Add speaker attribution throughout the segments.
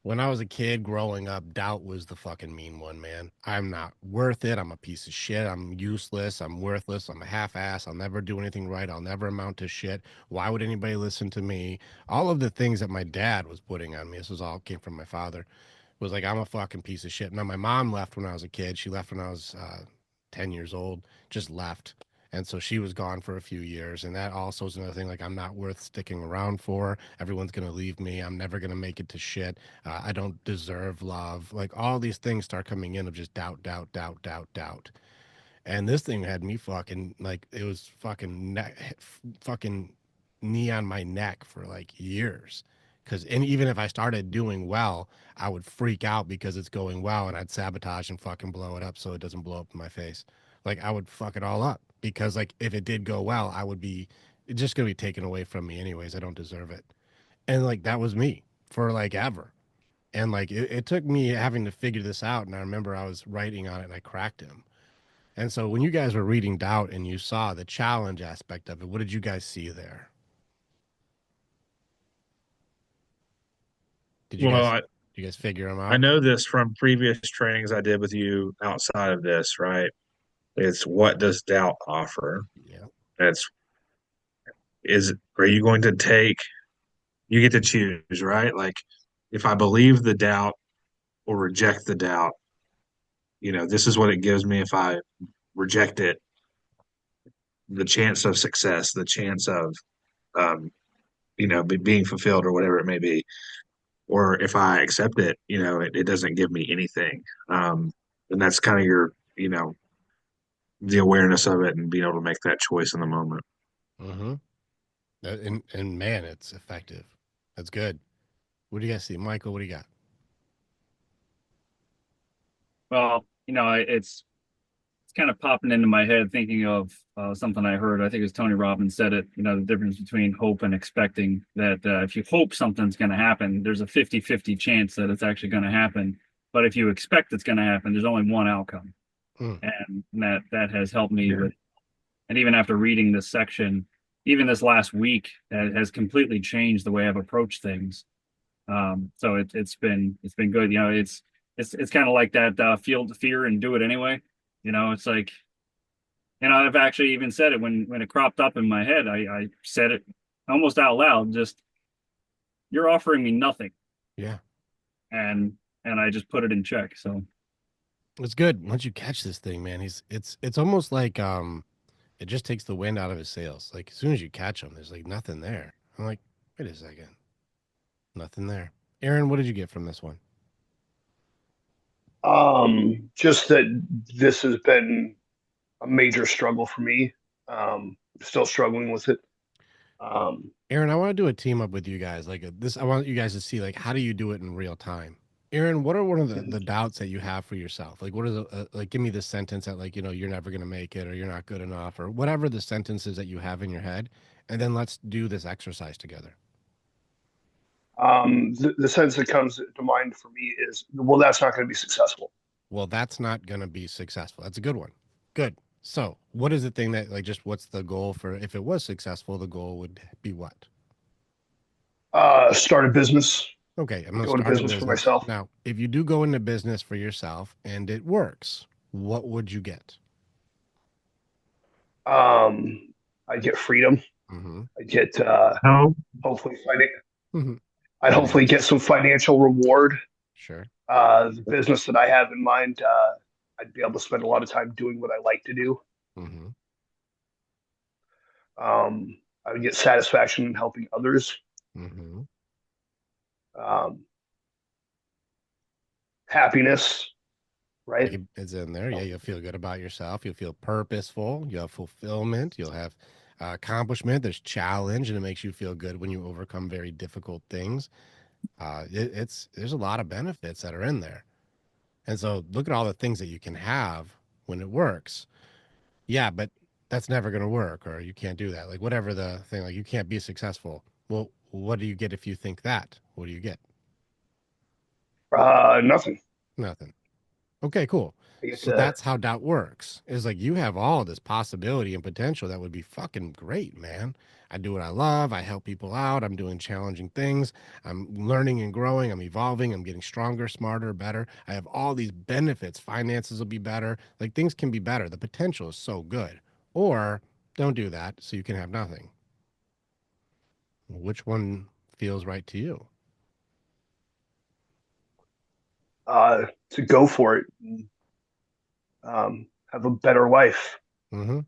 Speaker 1: When I was a kid growing up, doubt was the fucking mean one, man. I'm not worth it. I'm a piece of shit. I'm useless. I'm worthless. I'm a half ass. I'll never do anything right. I'll never amount to shit. Why would anybody listen to me? All of the things that my dad was putting on me, this was all came from my father, was like, I'm a fucking piece of shit. Now, my mom left when I was a kid. She left when I was 10 years old, just left. And so she was gone for a few years. And that also is another thing, like, I'm not worth sticking around for. Everyone's going to leave me. I'm never going to make it to shit. I don't deserve love. Like, all these things start coming in of just doubt, doubt, doubt, doubt, doubt. And this thing had me fucking, like, it was fucking, fucking knee on my neck for like years. Because and even if I started doing well, I would freak out because it's going well, and I'd sabotage and fucking blow it up so it doesn't blow up in my face. Like, I would fuck it all up because, like, if it did go well, I would be it's just gonna be taken away from me anyways. I don't deserve it. And like, that was me for like ever. And like, it took me having to figure this out. And I remember I was writing on it and I cracked him. And so when you guys were reading Doubt and you saw the challenge aspect of it, what did you guys see there? Did you
Speaker 2: Well,
Speaker 1: guys
Speaker 2: I,
Speaker 1: did you guys figure them
Speaker 2: I
Speaker 1: out?
Speaker 2: know this from previous trainings I did with you outside of this, right? It's what does doubt offer?
Speaker 1: Yeah.
Speaker 2: That's are you going to take, you get to choose, right? Like if I believe the doubt or reject the doubt, this is what it gives me if I reject it, the chance of success, the chance of, um, being fulfilled or whatever it may be. Or if I accept it, it doesn't give me anything. And that's kind of the awareness of it and being able to make that choice in the moment.
Speaker 1: Mm-hmm. And man, it's effective. That's good. What do you guys see, Michael? What do you got?
Speaker 3: Well, it's kind of popping into my head thinking of something I heard. I think it was Tony Robbins said it, the difference between hope and expecting that if you hope something's going to happen, there's a 50-50 chance that it's actually going to happen. But if you expect it's going to happen, there's only one outcome.
Speaker 1: Mm,
Speaker 3: And that has helped me
Speaker 2: Yeah.
Speaker 3: with, and even after reading this section, even this last week has completely changed the way I've approached things. So it's been good. It's kind of like that feel the fear and do it anyway. It's like, I've actually even said it when it cropped up in my head. I said it almost out loud. Just you're offering me nothing,
Speaker 1: yeah.
Speaker 3: and I just put it in check. So
Speaker 1: It's good. Once you catch this thing, man, it's almost like it just takes the wind out of his sails. Like, as soon as you catch him, there's like nothing there. I'm like, wait a second. Nothing there. Aaron, what did you get from this one?
Speaker 4: Just that this has been a major struggle for me. Still struggling with it. Um,
Speaker 1: Aaron, I want to do a team up with you guys. Like, this, I want you guys to see, like, how do you do it in real time? Aaron, what are one of the doubts that you have for yourself? Like, what is like, give me the sentence that, like, you're never going to make it, or you're not good enough, or whatever the sentences that you have in your head. And then let's do this exercise together.
Speaker 4: the sense that comes to mind for me is, well, that's not going to be successful.
Speaker 1: Well, that's not going to be successful. That's a good one. Good. So, what is the thing that, like, just what's the goal for, if it was successful, the goal would be what?
Speaker 4: Start a business,
Speaker 1: Okay, I'm going to
Speaker 4: go into
Speaker 1: start a
Speaker 4: business for
Speaker 1: business.
Speaker 4: myself.
Speaker 1: Now, if you do go into business for yourself and it works, what would you get?
Speaker 4: Um, I get freedom.
Speaker 1: Mm-hmm.
Speaker 4: I get
Speaker 2: No,
Speaker 4: hopefully
Speaker 1: Mm-hmm.
Speaker 4: I'd hopefully get some financial reward.
Speaker 1: Sure.
Speaker 4: The business that I have in mind, I'd be able to spend a lot of time doing what I like to do.
Speaker 1: Mm-hmm.
Speaker 4: I would get satisfaction in helping others.
Speaker 1: Mm-hmm.
Speaker 4: Um, Happiness, right?
Speaker 1: It's in there. Yeah, you'll feel good about yourself. You'll feel purposeful. You'll have fulfillment. You'll have accomplishment. There's challenge, and it makes you feel good when you overcome very difficult things. It's there's a lot of benefits that are in there. And so look at all the things that you can have when it works. Yeah, but that's never going to work, or you can't do that. Like, whatever the thing, like, you can't be successful. Well, what do you get if you think that? What do you get?
Speaker 4: Nothing.
Speaker 1: Nothing. Okay, cool.
Speaker 4: I get
Speaker 1: So
Speaker 4: to
Speaker 1: that's how doubt works. Is like you have all this possibility and potential that would be fucking great, man. I do what I love. I help people out. I'm doing challenging things. I'm learning and growing. I'm evolving. I'm getting stronger, smarter, better. I have all these benefits. Finances will be better. Like things can be better. The potential is so good. Or don't do that so you can have nothing. Which one feels right to you?
Speaker 4: to go for it, and, have a better life.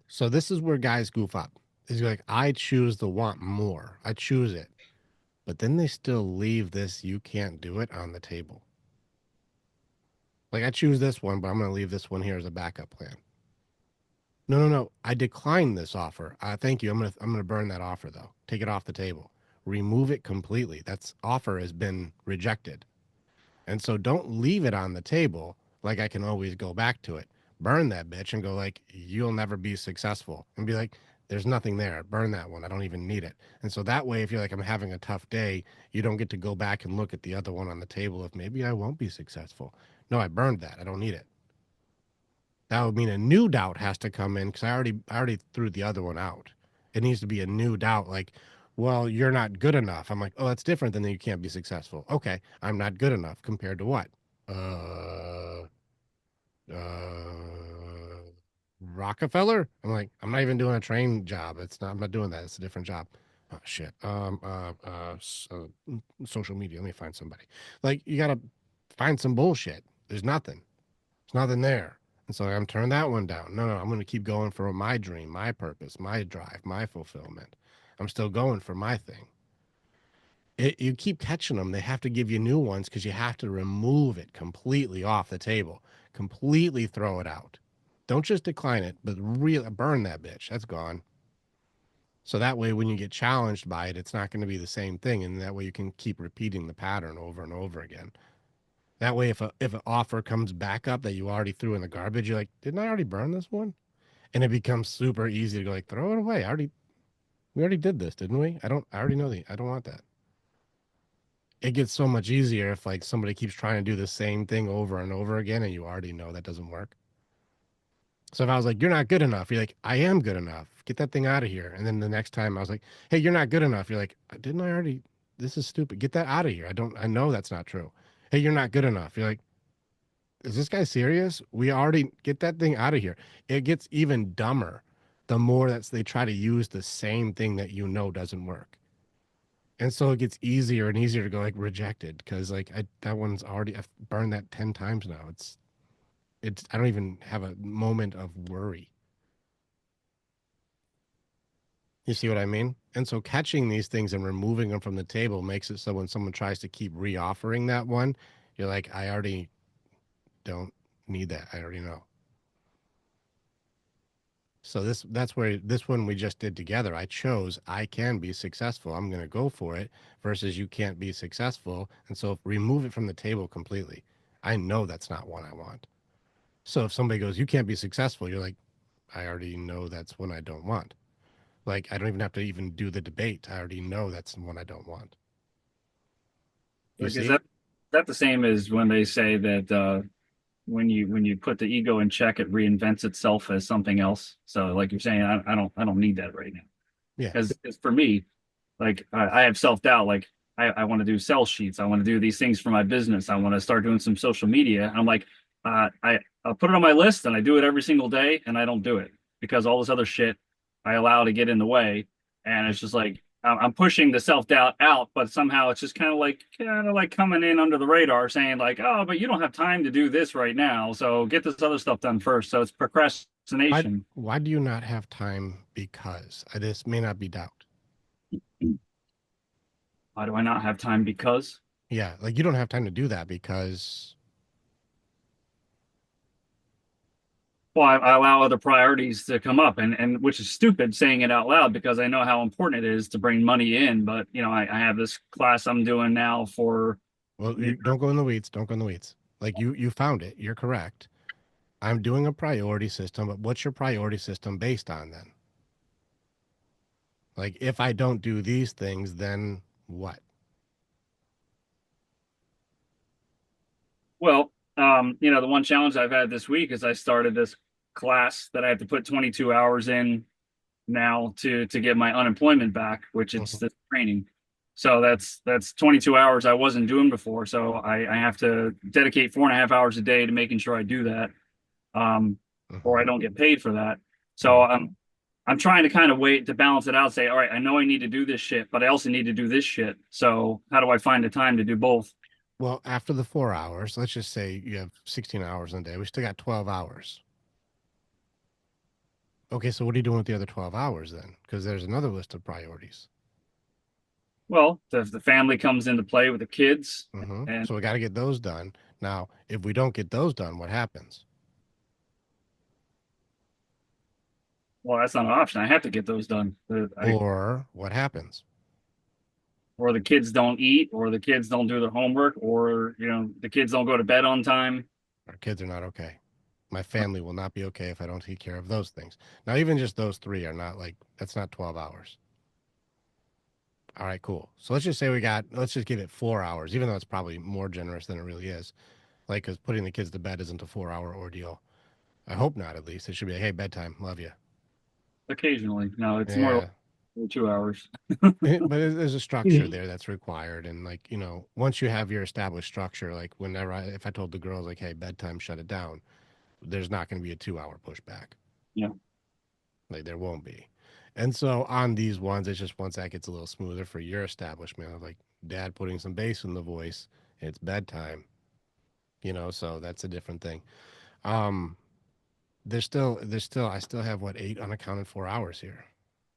Speaker 1: So this is where guys goof up. Is like I choose the want more. I choose it. But then they still leave this you can't do it on the table. Like I choose this one, but I'm going to leave this one here as a backup plan. No, no, no. I decline this offer. Thank you. I'm gonna burn that offer though. Take it off the table. Remove it completely. That's offer has been rejected. And so don't leave it on the table like I can always go back to it. Burn that bitch and go like you'll never be successful and be like there's nothing there. Burn that one. I don't even need it. And so that way if you're like I'm having a tough day, you don't get to go back and look at the other one on the table if maybe I won't be successful. No, I burned that. I don't need it. That would mean a new doubt has to come in because I already threw the other one out. It needs to be a new doubt like well, you're not good enough. I'm like, oh, that's different than you can't be successful. Okay, I'm not good enough compared to what? Uh, uh, Rockefeller. I'm like, I'm not even doing a train job. It's not. I'm not doing that. It's a different job. Oh shit. Social media. Let me find somebody. Like, you gotta find some bullshit. There's nothing. There's nothing there. And so I'm turning that one down. No, no, I'm going to keep going for my dream, my purpose, my drive, my fulfillment. I'm still going for my thing. You keep catching them. They have to give you new ones because you have to remove it completely off the table, completely throw it out. Don't just decline it, but really burn that bitch. That's gone. So that way, when you get challenged by it, it's not going to be the same thing, and that way you can keep repeating the pattern over and over again. That way, if an offer comes back up that you already threw in the garbage, you're like, didn't I already burn this one? And it becomes super easy to go like, throw it away. We already did this, didn't we? I already know I don't want that. It gets so much easier if like somebody keeps trying to do the same thing over and over again, and you already know that doesn't work. So if I was like, you're not good enough, you're like, I am good enough. Get that thing out of here. And then the next time I was like, hey, you're not good enough. You're like, didn't I already? This is stupid. Get that out of here. I know that's not true. Hey, you're not good enough. You're like, is this guy serious? We already get that thing out of here. It gets even dumber the more that they try to use the same thing that you know doesn't work. And so it gets easier and easier to go like rejected because like that one's already I've burned that 10 times now. It's I don't even have a moment of worry. You see what I mean? And so catching these things and removing them from the table makes it so when someone tries to keep reoffering that one, you're like, I already don't need that. I already know. So that's where this one we just did together. I chose I can be successful. I'm going to go for it versus you can't be successful. And so remove it from the table completely. I know that's not what I want. So if somebody goes, you can't be successful, you're like, I already know that's one I don't want. Like I don't even have to even do the debate. I already know that's one I don't want. You
Speaker 3: Like,
Speaker 1: see?
Speaker 3: is that the same as when they say that when you put the ego in check, it reinvents itself as something else? So, like you're saying, I don't need that right now.
Speaker 1: Yeah.
Speaker 3: Because for me, like I have self doubt. Like I want to do sell sheets. I want to do these things for my business. I want to start doing some social media. I'm like, I'll put it on my list and I do it every single day, and I don't do it because all this other shit I allow to get in the way, and it's just like I'm pushing the self doubt out, but somehow it's just kind of like coming in under the radar, saying like, oh, but you don't have time to do this right now, so get this other stuff done first. So it's
Speaker 1: Why
Speaker 3: procrastination.
Speaker 1: why do you not have time? Because this may not be doubt.
Speaker 3: Why do I not have time? Because
Speaker 1: Yeah, like you don't have time to do that because
Speaker 3: well, I allow other priorities to come up, and which is stupid saying it out loud because I know how important it is to bring money in. But you know, I have this class I'm doing now for
Speaker 1: well,
Speaker 3: you
Speaker 1: you don't go in the weeds. Don't go in the weeds. Like you found it. You're correct. I'm doing a priority system, but what's your priority system based on then? Like if I don't do these things, then what?
Speaker 3: well, The one challenge I've had this week is I started this class that I have to put 22 hours in now to get my unemployment back, which it's
Speaker 1: Mhm,
Speaker 3: the training. So that's 22 hours I wasn't doing before. So I have to dedicate 4.5 hours a day to making sure I do that, um, or I
Speaker 1: mhm.
Speaker 3: don't get paid for that. So
Speaker 1: Right.
Speaker 3: I'm trying to kind of wait to balance it out. Say, all right, I know I need to do this shit, but I also need to do this shit. So how do I find the time to do both?
Speaker 1: Well, after the 4 hours, let's just say you have 16 hours in a day. We still got 12 hours. Okay, so what are you doing with the other 12 hours then? Because there's another list of priorities.
Speaker 3: Well, the family comes into play with the kids, and
Speaker 1: So we got to get those done. Now, if we don't get those done, what happens?
Speaker 3: well, that's not an option. I have to get those done.
Speaker 1: Or what happens?
Speaker 3: Or the kids don't eat, or the kids don't do their homework, or the kids don't go to bed on time.
Speaker 1: Our kids are not okay. My family will not be okay if I don't take care of those things. Now, even just those three are not like, that's not 12 hours. All right, cool. So let's just say let's just give it 4 hours, even though it's probably more generous than it really is. Like, because putting the kids to bed isn't a 4 hour ordeal. I hope not, at least. It should be, hey, bedtime, love you.
Speaker 3: Occasionally, no, it's more
Speaker 1: Yeah.
Speaker 3: like 2 hours.
Speaker 1: But there's a structure there that's required. And, like, once you have your established structure, like, if I told the girls, like, hey, bedtime, shut it down, there's not going to be a 2 hour pushback.
Speaker 3: Yeah.
Speaker 1: Like, there won't be. And so on these ones, it's just once that gets a little smoother for your establishment of like dad putting some bass in the voice, it's bedtime, so that's a different thing. Um, I still have what, 8 unaccounted for hours here.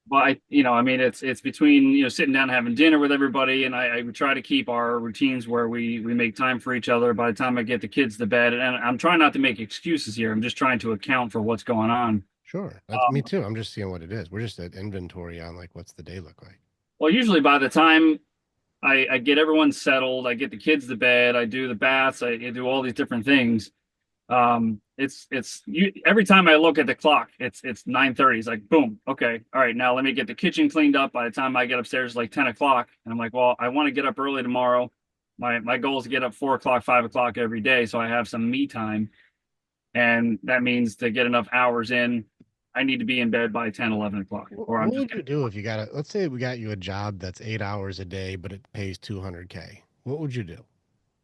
Speaker 3: But I mean, it's between sitting down and having dinner with everybody, and I would try to keep our routines where we make time for each other. By the time I get the kids to bed, and I'm trying not to make excuses here. I'm just trying to account for what's going on.
Speaker 1: Sure. That's me
Speaker 3: Um,
Speaker 1: too. I'm just seeing what it is. We're just at inventory on like what's the day look like.
Speaker 3: well, usually by the time I get everyone settled, I get the kids to bed, I do the baths, I do all these different things. Every time I look at the clock, it's 9:30. It's like boom, okay, all right, now let me get the kitchen cleaned up. By the time I get upstairs, it's like 10 o'clock, and I'm like, well, I want to get up early tomorrow. My goal is to get up 4 o'clock, 5 o'clock every day, so I have some me time, and that means to get enough hours in, I need to be in bed by 10, 11 o'clock, or I'm
Speaker 1: What
Speaker 3: just
Speaker 1: would you do if let's say we got you a job that's 8 hours a day, but it pays 200K? What would you do?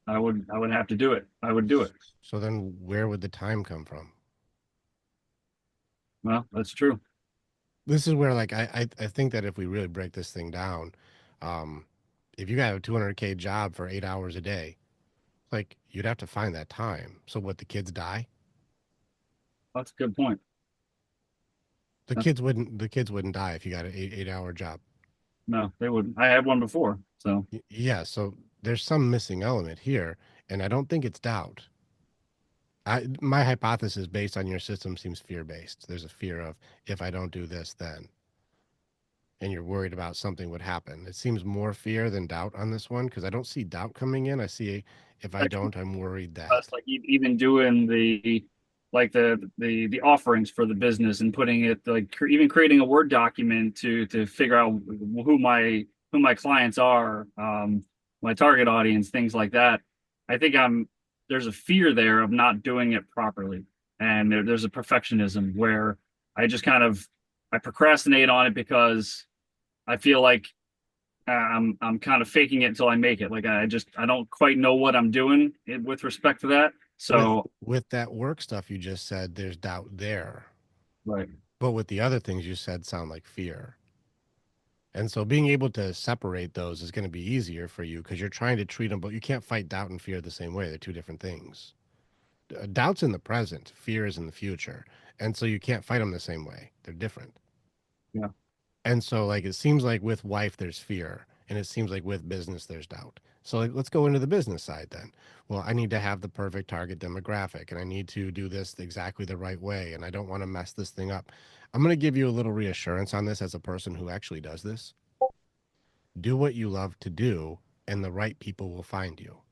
Speaker 3: I would have to do it. I would do it.
Speaker 1: So then where would the time come from?
Speaker 3: Well, that's true.
Speaker 1: This is where like I think that if we really break this thing down, um, if you got a 200K job for 8 hours a day, like you'd have to find that time. So what, the kids die?
Speaker 3: That's a good point.
Speaker 1: The kids wouldn't die if you got an 8 hour job.
Speaker 3: No, they wouldn't. I had one before, so
Speaker 1: Yeah, so there's some missing element here, and I don't think it's doubt. My hypothesis based on your system seems fear based. There's a fear of, if I don't do this, then, and you're worried about something would happen. It seems more fear than doubt on this one because I don't see doubt coming in. I see, if I
Speaker 3: actually
Speaker 1: don't, I'm worried
Speaker 3: us
Speaker 1: that.
Speaker 3: like even doing the offerings for the business and putting it like even creating a Word document to figure out who my clients are, my target audience, things like that. I think there's a fear there of not doing it properly, and there's a perfectionism where I just kind of I procrastinate on it because I feel like I'm kind of faking it until I make it. Like I don't quite know what I'm doing with respect to that.
Speaker 1: With
Speaker 3: So
Speaker 1: with that work stuff you just said, there's doubt there.
Speaker 3: right,
Speaker 1: But with the other things you said sound like fear. And so being able to separate those is going to be easier for you because you're trying to treat them, but you can't fight doubt and fear the same way. They're two different things. Doubt's in the present, fear is in the future. And so you can't fight them the same way. They're different.
Speaker 3: yeah,
Speaker 1: And so, like, it seems like with wife, there's fear. And it seems like with business, there's doubt. So, like, let's go into the business side then. Well, I need to have the perfect target demographic and I need to do this exactly the right way. And I don't want to mess this thing up. I'm going to give you a little reassurance on this as a person who actually does this. Do what you love to do, and the right people will find you.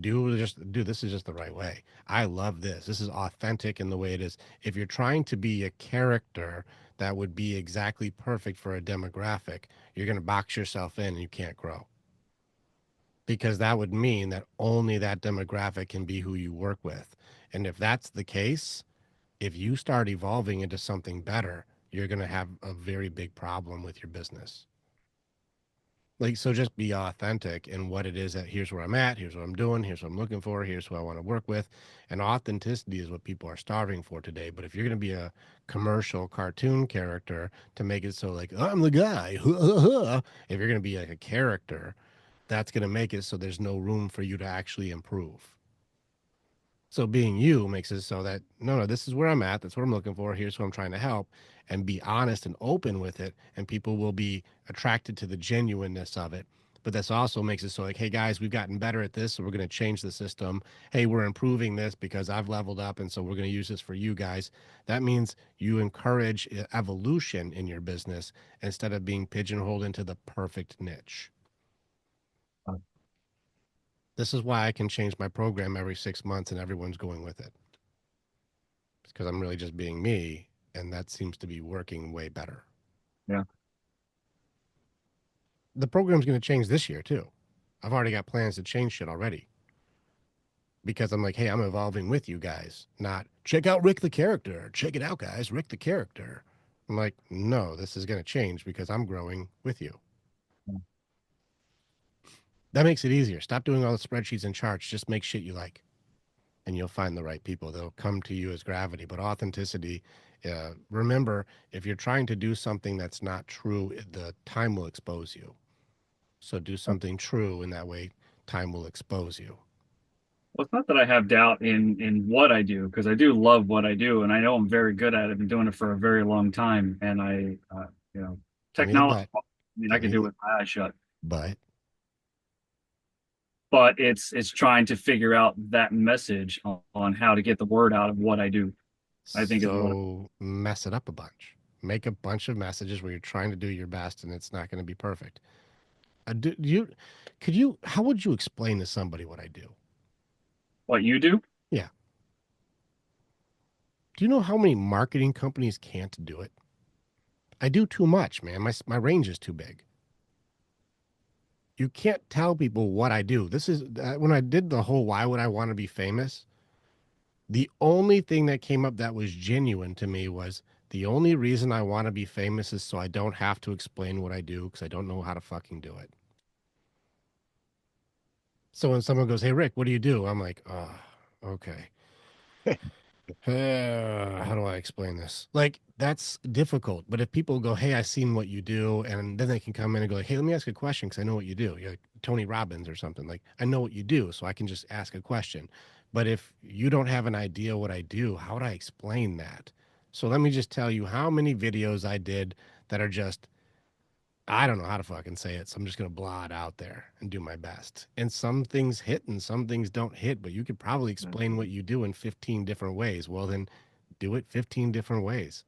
Speaker 1: Do this is just the right way. I love this. This is authentic in the way it is. If you're trying to be a character that would be exactly perfect for a demographic, you're going to box yourself in and you can't grow because that would mean that only that demographic can be who you work with. And if that's the case, if you start evolving into something better, you're going to have a very big problem with your business. Like, so just be authentic in what it is that here's where I'm at, here's what I'm doing, here's what I'm looking for, here's who I want to work with. And authenticity is what people are starving for today. But if you're going to be a commercial cartoon character to make it so, like, I'm the guy, if you're going to be like a character, that's going to make it so there's no room for you to actually improve. So being you makes it so that no, this is where I'm at. That's what I'm looking for. Here's who I'm trying to help, and be honest and open with it, and people will be attracted to the genuineness of it. But this also makes it so like, hey guys, we've gotten better at this, so we're going to change the system. Hey, we're improving this because I've leveled up, and so we're going to use this for you guys. That means you encourage evolution in your business instead of being pigeonholed into the perfect niche. This is why I can change my program every 6 months and everyone's going with it. It's because I'm really just being me, and that seems to be working way better.
Speaker 3: Yeah.
Speaker 1: The program's going to change this year too. I've already got plans to change shit already because I'm like, hey, I'm evolving with you guys, not check out Rick the character. Check it out, guys. Rick the character. I'm like, no, this is going to change because I'm growing with you. That makes it easier. Stop doing all the spreadsheets and charts. Just make shit you like, and you'll find the right people. They'll come to you as gravity. But authenticity, remember, if you're trying to do something that's not true, the time will expose you. So do something true, and that way time will expose you.
Speaker 3: Well, it's not that I have doubt in what I do, because I do love what I do, and I know I'm very good at it. I've been doing it for a very long time, and you know,
Speaker 1: Give me the
Speaker 3: technology.
Speaker 1: butt.
Speaker 3: I mean, I
Speaker 1: Give
Speaker 3: can
Speaker 1: me
Speaker 3: do it
Speaker 1: the
Speaker 3: with my eyes shut.
Speaker 1: butt.
Speaker 3: But it's trying to figure out that message on how to get the word out of what I do. I think is what.
Speaker 1: So mess it up a bunch. Make a bunch of messages where you're trying to do your best, and it's not going to be perfect. How would you explain to somebody what I do?
Speaker 3: What you do?
Speaker 1: Yeah. Do you know how many marketing companies can't do it? I do too much, man. My range is too big. You can't tell people what I do. This is when I did the whole why would I want to be famous? The only thing that came up that was genuine to me was the only reason I want to be famous is so I don't have to explain what I do because I don't know how to fucking do it. So when someone goes, "Hey Rick, what do you do?" I'm like, "Oh, okay." How do I explain this? Like, that's difficult. But if people go, "Hey, I seen what you do," and then they can come in and go, like, "Hey, let me ask a question because I know what you do." You're like Tony Robbins or something. Like, I know what you do, so I can just ask a question. But if you don't have an idea what I do, how would I explain that? So let me just tell you how many videos I did that are just I don't know how to fucking say it, so I'm just gonna blah it out there and do my best. And some things hit and some things don't hit, but you could probably explain what you do in 15 different ways. Well, then do it 15 different ways.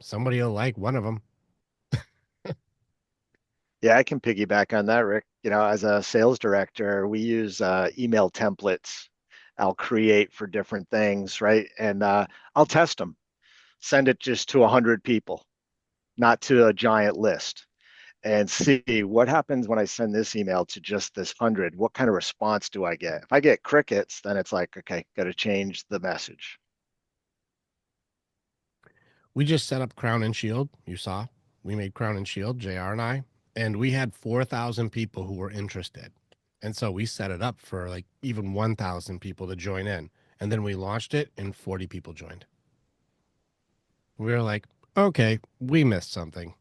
Speaker 1: Somebody will like one of them.
Speaker 5: Yeah, I can piggyback on that, Rick. As a sales director, we use email templates I'll create for different things, right? And I'll test them, send it just to 100 people, not to a giant list, and see what happens when I send this email to just this 100. What kind of response do I get? If I get crickets, then it's like, okay, got to change the message.
Speaker 1: We just set up Crown and Shield. You saw we made Crown and Shield, JR and we had 4,000 people who were interested. And so we set it up for like even 1,000 people to join in. And then we launched it and 40 people joined. We were like, okay, we missed something.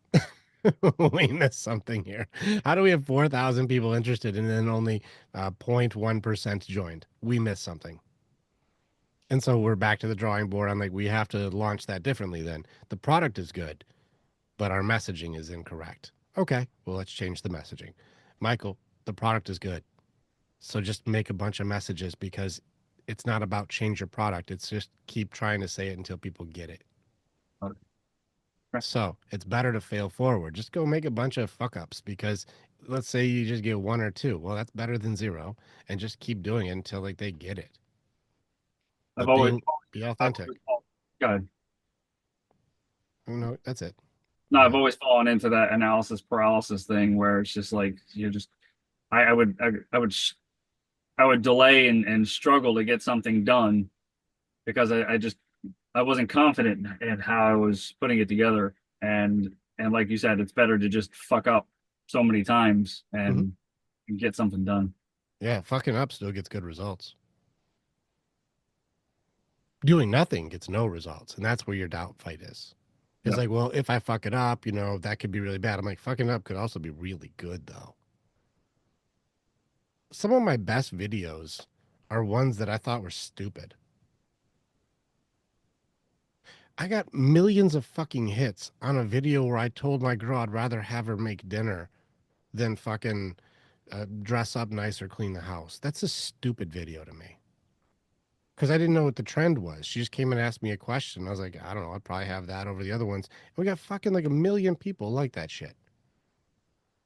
Speaker 1: We missed something here. How do we have 4,000 people interested and then only 0.1% joined? We missed something. And so we're back to the drawing board. I'm like, we have to launch that differently then. The product is good, but our messaging is incorrect. Okay, well, let's change the messaging. Michael, the product is good. So just make a bunch of messages because it's not about change your product. It's just keep trying to say it until people get it. So it's better to fail forward. Just go make a bunch of fuck ups because let's say you just get one or two. Well, that's better than zero. And just keep doing it until like they get it.
Speaker 3: I've
Speaker 1: But
Speaker 3: always,
Speaker 1: be
Speaker 3: I've
Speaker 1: authentic.
Speaker 3: always, God,
Speaker 1: No, that's it.
Speaker 3: No, I've
Speaker 1: Yeah.
Speaker 3: always fallen into that analysis paralysis thing where it's just like you're just I would delay and struggle to get something done because I just I wasn't confident in how I was putting it together. And like you said, it's better to just fuck up so many times
Speaker 1: Hmm.
Speaker 3: and get something done.
Speaker 1: Yeah, fucking up still gets good results. Doing nothing gets no results, and that's where your doubt fight is. It's
Speaker 3: Yeah.
Speaker 1: like, well, if I fuck it up, that could be really bad. I'm like, fucking up could also be really good though. Some of my best videos are ones that I thought were stupid. I got millions of fucking hits on a video where I told my girl I'd rather have her make dinner than fucking dress up nice or clean the house. That's a stupid video to me. Because I didn't know what the trend was. She just came and asked me a question. I was like, I don't know. I'd probably have that over the other ones. And we got fucking like a million people like that shit.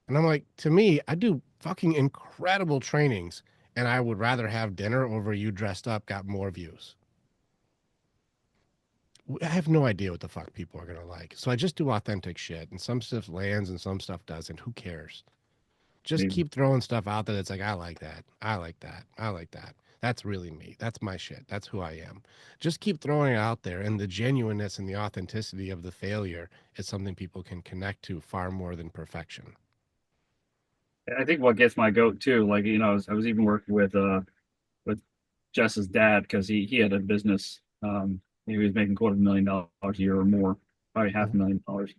Speaker 1: And I'm like, to me, I do fucking incredible trainings, and I would rather have dinner over you dressed up, got more views. I have no idea what the fuck people are gonna like. So I just do authentic shit, and some stuff lands and some stuff doesn't. Who cares? Just
Speaker 3: Maybe.
Speaker 1: keep throwing stuff out there that's like, I like that. I like that. I like that. That's really me. That's my shit. That's who I am. Just keep throwing it out there. And the genuineness and the authenticity of the failure is something people can connect to far more than perfection.
Speaker 3: I think what gets my goat too, like I was even working with Jess's dad because he had a business. He was making $250,000 a year or more, probably half
Speaker 1: Mhm.
Speaker 3: a million dollars,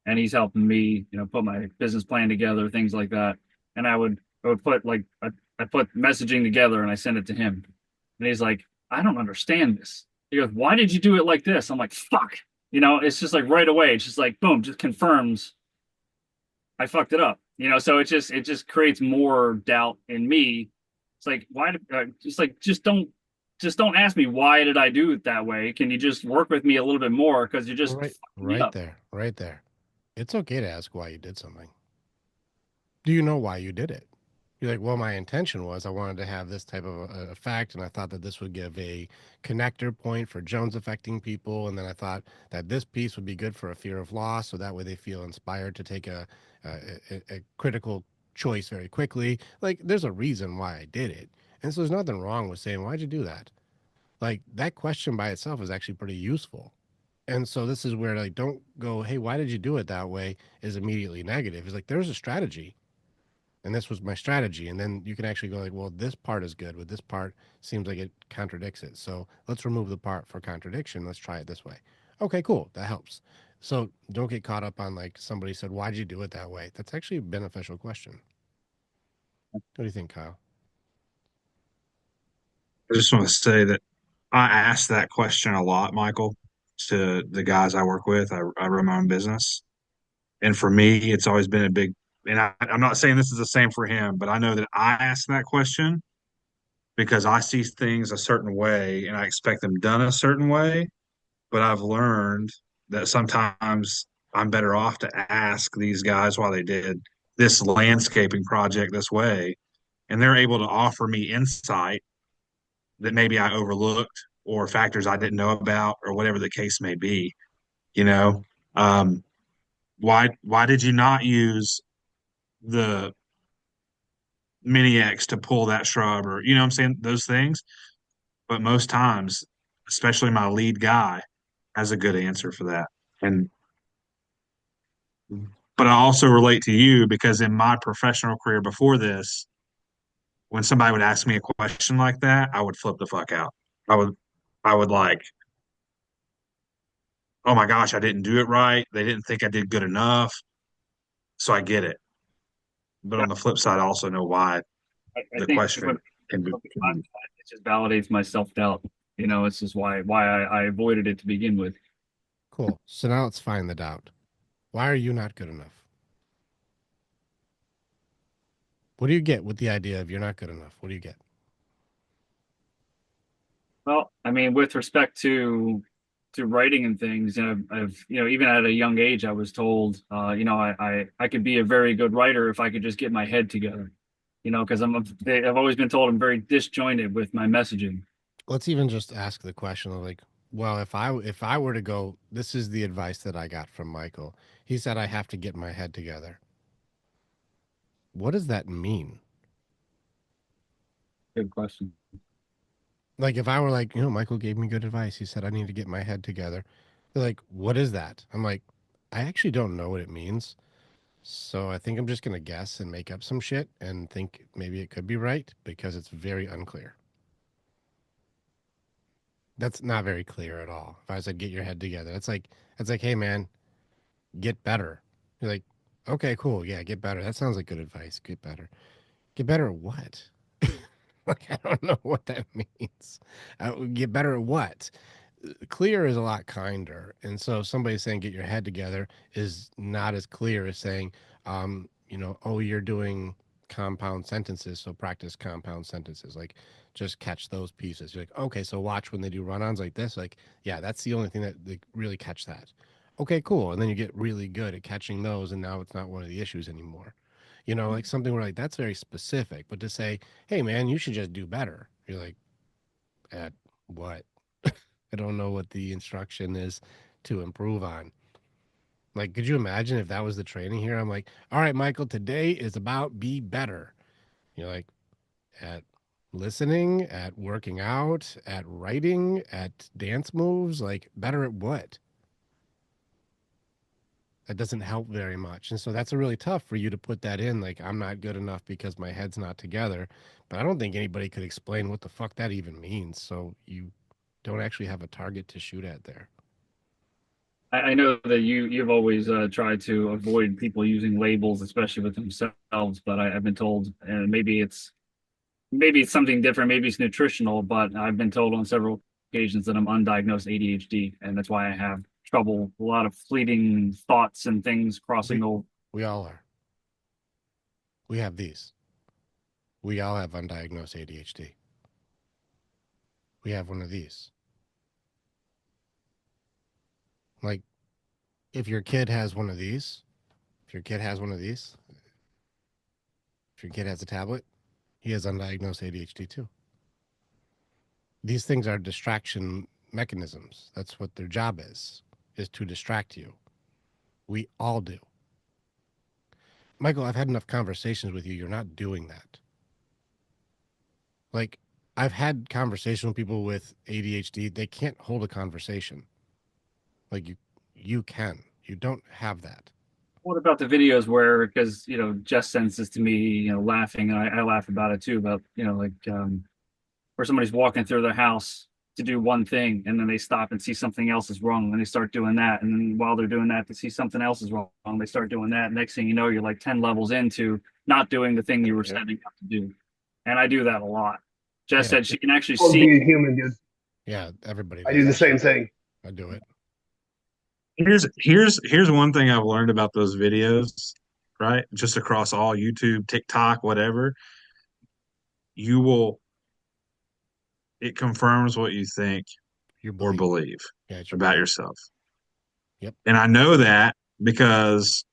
Speaker 3: and he's helping me, put my business plan together, things like that. And I would put like I put messaging together and I send it to him, and he's like, I don't understand this. He goes, why did you do it like this? I'm like, fuck. It's just like right away. It's just like boom, just confirms I fucked it up. So it just creates more doubt in me. It's like why did just don't ask me why did I do it that way. Can you just work with me a little bit more because you're just
Speaker 1: Right,
Speaker 3: fucking me
Speaker 1: right
Speaker 3: up.
Speaker 1: there, right there. It's okay to ask why you did something. Do you know why you did it? You're like, well, my intention was I wanted to have this type of effect, and I thought that this would give a connector point for Jones affecting people, and then I thought that this piece would be good for a fear of loss, so that way they feel inspired to take a critical choice very quickly. Like, there's a reason why I did it, and so there's nothing wrong with saying, why'd you do that? Like, that question by itself is actually pretty useful. And so this is where, like, don't go, hey, why did you do it that way? Is immediately negative. It's like there's a strategy, and this was my strategy, and then you can actually go like, well, this part is good, but this part seems like it contradicts it, so let's remove the part for contradiction, let's try it this way. Okay, cool, that helps. So don't get caught up on like somebody said, why'd you do it that way? That's actually a beneficial question. What do you think, Kyle?
Speaker 2: I just want to say that I ask that question a lot, Michael, to the guys I work with. I run my own business. And for me, it's always been a big, and I'm not saying this is the same for him, but I know that I ask that question because I see things a certain way and I expect them done a certain way. But I've learned that sometimes I'm better off to ask these guys why they did this landscaping project this way. And they're able to offer me insight that maybe I overlooked or factors I didn't know about or whatever the case may be. You know, um, why did you not use the mini X to pull that shrub or you know what I'm saying those things? But most times, especially my lead guy, has a good answer for that. And but I also relate to you because in my professional career before this, when somebody would ask me a question like that, I would flip the fuck out. I would I would like, oh my gosh, I didn't do it right. They didn't think I did good enough. So I get it. But
Speaker 3: Yeah,
Speaker 2: on the flip side, I also know why
Speaker 3: I
Speaker 2: the
Speaker 3: think
Speaker 2: question
Speaker 3: what the
Speaker 2: can
Speaker 3: class
Speaker 2: be
Speaker 3: it just validates my self-doubt. It's just why I avoided it to begin with.
Speaker 1: Cool, so now let's find the doubt. Why are you not good enough? What do you get with the idea of you're not good enough? What do you get?
Speaker 3: Well, I mean, with respect to writing and things, I've even at a young age, I was told, I could be a very good writer if I could just get my head together. Because I've always been told I'm very disjointed with my messaging.
Speaker 1: Let's even just ask the question of like, well, if I were to go, this is the advice that I got from Michael. He said I have to get my head together. What does that mean?
Speaker 3: Good question.
Speaker 1: Like if I were like, Michael gave me good advice. He said I need to get my head together. They're like, what is that? I'm like, I actually don't know what it means. So I think I'm just gonna guess and make up some shit and think maybe it could be right because it's very unclear. That's not very clear at all. If I said get your head together, that's like, hey man, get better. You're like, okay, cool, yeah, get better. That sounds like good advice. Get better. Get better at what? Like I don't know what that means. Get better at what? Clear is a lot kinder. And so somebody saying get your head together is not as clear as saying, oh, you're doing compound sentences, so practice compound sentences. Like just catch those pieces. You're like, okay, so watch when they do run-ons like this. Like, yeah, that's the only thing that they really catch that. Okay, cool. And then you get really good at catching those, and now it's not one of the issues anymore. Like something where like that's very specific, but to say, hey man, you should just do better. You're like, at what? I don't know what the instruction is to improve on. Like, could you imagine if that was the training here? I'm like, all right, Michael, today is about be better. You're like, at listening, at working out, at writing, at dance moves, like, better at what? That doesn't help very much. And so that's a really tough for you to put that in. Like, I'm not good enough because my head's not together. But I don't think anybody could explain what the fuck that even means. So you don't actually have a target to shoot at there.
Speaker 3: I know that you've always tried to avoid people using labels, especially with themselves. But I've been told, and maybe it's something different. Maybe it's nutritional, but I've been told on several occasions that I'm undiagnosed ADHD, and that's why I have trouble. A lot of fleeting thoughts and things crossing
Speaker 1: We
Speaker 3: over.
Speaker 1: we all are. We have these. We all have undiagnosed ADHD. We have one of these. Like if your kid has one of these, if your kid has one of these, if your kid has a tablet, he has undiagnosed ADHD too. These things are distraction mechanisms. That's what their job is to distract you. We all do. Michael, I've had enough conversations with you. You're not doing that. Like, I've had conversations with people with ADHD. They can't hold a conversation. Like you can. You don't have that.
Speaker 3: What about the videos where, because Jess sends this to me, laughing, and I laugh about it too, about like where somebody's walking through their house to do one thing, and then they stop and see something else is wrong, and they start doing that, and then while they're doing that, they see something else is wrong, they start doing that. Next thing you know, you're like 10 levels into not doing the thing you were
Speaker 5: Yeah.
Speaker 3: setting out to do, and I do that a lot. Jess
Speaker 1: Yeah.
Speaker 3: said she can actually
Speaker 4: Well,
Speaker 3: see.
Speaker 4: being human, dude.
Speaker 1: Yeah, everybody
Speaker 4: I
Speaker 1: does
Speaker 4: do the
Speaker 1: that
Speaker 4: same
Speaker 1: shit.
Speaker 4: thing.
Speaker 1: I do it.
Speaker 2: Here's one thing I've learned about those videos, right? Just across all YouTube, TikTok, whatever. You will it confirms what you think
Speaker 1: Your
Speaker 2: or
Speaker 1: belief.
Speaker 2: believe
Speaker 1: Yeah, it's your
Speaker 2: about
Speaker 1: belief.
Speaker 2: yourself.
Speaker 1: Yep.
Speaker 2: And I know that because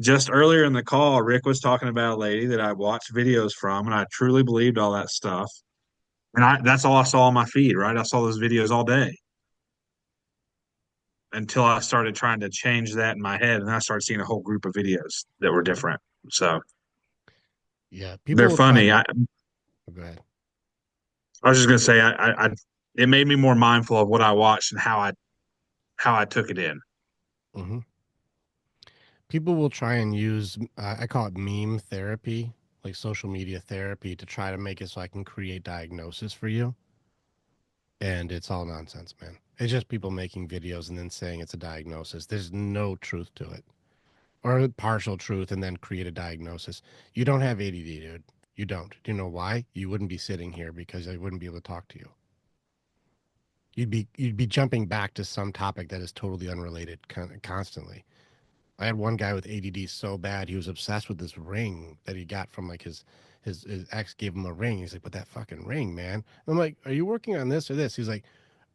Speaker 2: just earlier in the call, Rick was talking about a lady that I watched videos from, and I truly believed all that stuff. And that's all I saw on my feed, right? I saw those videos all day until I started trying to change that in my head, and then I started seeing a whole group of videos that were different. So
Speaker 1: Yeah.
Speaker 2: they're
Speaker 1: People will try
Speaker 2: funny.
Speaker 1: and
Speaker 2: I
Speaker 1: go ahead.
Speaker 2: I was just gonna say, it made me more mindful of what I watched and how I took it in.
Speaker 1: Hmm. People will try and use, I call it meme therapy, like social media therapy, to try to make it so I can create diagnosis for you. And it's all nonsense, man. It's just people making videos and then saying it's a diagnosis. There's no truth to it, or partial truth, and then create a diagnosis. You don't have ADD, dude. You don't. Do you know why? You wouldn't be sitting here because I wouldn't be able to talk to you. You'd be jumping back to some topic that is totally unrelated constantly. I had one guy with ADD so bad he was obsessed with this ring that he got from like his ex gave him a ring. He's like, "But that fucking ring, man." I'm like, "Are you working on this or this?" He's like,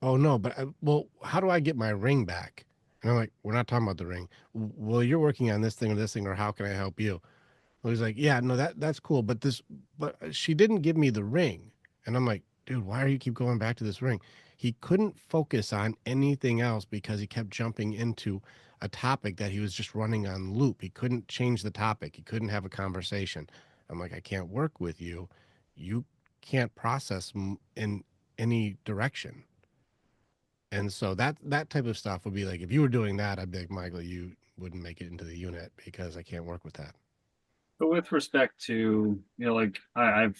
Speaker 1: "Oh no, but well, how do I get my ring back?" And I'm like, "We're not talking about the ring. Well, you're working on this thing, or how can I help you?" Well, he's like, "Yeah, no, that's cool, but she didn't give me the ring." And I'm like, "Dude, why do you keep going back to this ring?" He couldn't focus on anything else because he kept jumping into a topic that he was just running on loop. He couldn't change the topic. He couldn't have a conversation. I'm like, I can't work with you. You can't process in any direction. And so that type of stuff would be like, if you were doing that, I'd be like, Michael, you wouldn't make it into the unit because I can't work with that.
Speaker 3: But with respect to, like I've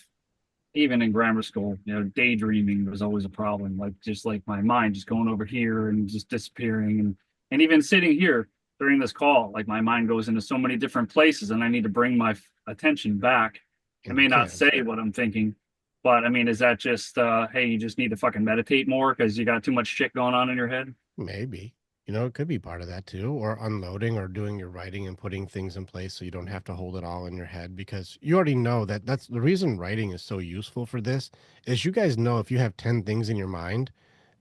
Speaker 3: even in grammar school, daydreaming was always a problem. Like just like my mind just going over here and just disappearing, and even sitting here during this call, like my mind goes into so many different places, and I need to bring my attention back. I
Speaker 1: And you
Speaker 3: may not
Speaker 1: can.
Speaker 3: say what I'm thinking, but I mean, is that just hey, you just need to fucking meditate more because you got too much shit going on in your head?
Speaker 1: Maybe. You know, it could be part of that too, or unloading or doing your writing and putting things in place so you don't have to hold it all in your head because you already know that that's the reason writing is so useful for this is you guys know if you have 10 things in your mind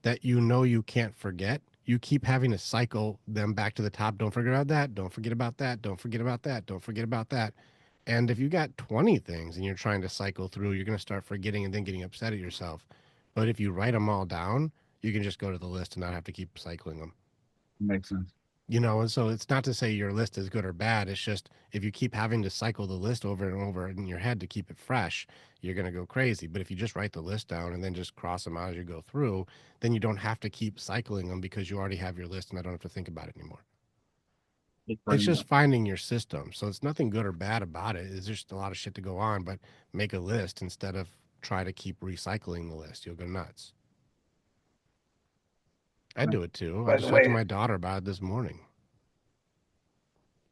Speaker 1: that you know you can't forget, you keep having to cycle them back to the top. Don't forget about that. Don't forget about that. Don't forget about that. Don't forget about that. And if you got 20 things and you're trying to cycle through, you're going to start forgetting and then getting upset at yourself. But if you write them all down, you can just go to the list and not have to keep cycling them.
Speaker 3: Makes sense.
Speaker 1: You know, and so it's not to say your list is good or bad. It's just if you keep having to cycle the list over and over in your head to keep it fresh, you're going to go crazy. But if you just write the list down and then just cross them out as you go through, then you don't have to keep cycling them because you already have your list and I don't have to think about it anymore.
Speaker 3: Just
Speaker 1: It's
Speaker 3: bring it
Speaker 1: just
Speaker 3: up.
Speaker 1: finding your system. So it's nothing good or bad about it. It's just a lot of shit to go on, but make a list instead of try to keep recycling the list. You'll go nuts. I do it too. I
Speaker 4: By
Speaker 1: just
Speaker 4: the
Speaker 1: talked to
Speaker 4: way,
Speaker 1: my daughter about it this morning.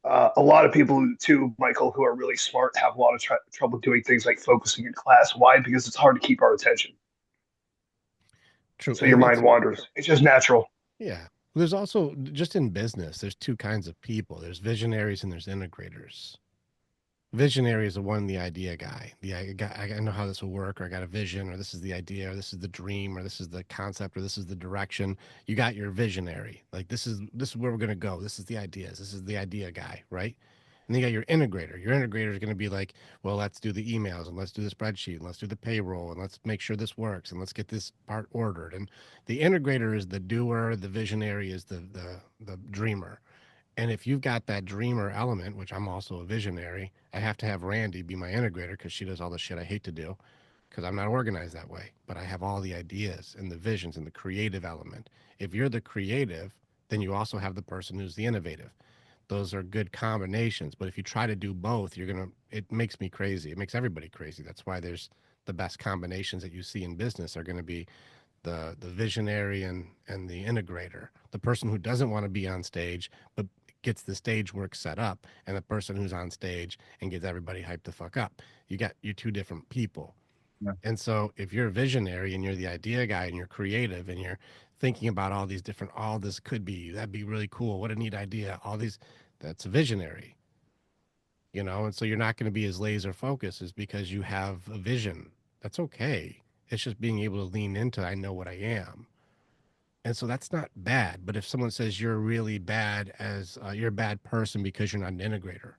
Speaker 4: a lot of people too, Michael, who are really smart have a lot of trouble doing things like focusing in class. Why? Because it's hard to keep our attention.
Speaker 1: True.
Speaker 4: So your
Speaker 1: And
Speaker 4: mind
Speaker 1: it's,
Speaker 4: wanders. It's just natural.
Speaker 1: yeah. There's also just in business, there's two kinds of people. There's visionaries and there's integrators. Visionary is the one, the idea guy. I know how this will work, or I got a vision, or this is the idea, or this is the dream, or this is the concept, or this is the direction. You got your visionary. Like this is where we're gonna go. This is the ideas. This is the idea guy, right? And then you got your integrator. Your integrator is going to be like, well, let's do the emails and let's do the spreadsheet and let's do the payroll and let's make sure this works and let's get this part ordered. And the integrator is the doer, the visionary is the dreamer. And if you've got that dreamer element, which I'm also a visionary, I have to have Randy be my integrator because she does all the shit I hate to do because I'm not organized that way. But I have all the ideas and the visions and the creative element. If you're the creative, then you also have the person who's the innovative. Those are good combinations. But if you try to do both, it makes me crazy. It makes everybody crazy. That's why there's the best combinations that you see in business are going to be the visionary and the integrator, the person who doesn't want to be on stage but gets the stage work set up, and the person who's on stage and gets everybody hyped the fuck up. You're two different people.
Speaker 3: Yeah.
Speaker 1: And so if you're a visionary and you're the idea guy and you're creative and you're thinking about all these different, all this could be, that'd be really cool, what a neat idea, all these, that's a visionary, you know. And so you're not going to be as laser focused is because you have a vision. That's okay. It's just being able to lean into, I know what I am. And so that's not bad. But if someone says you're really bad as you're a bad person because you're not an integrator,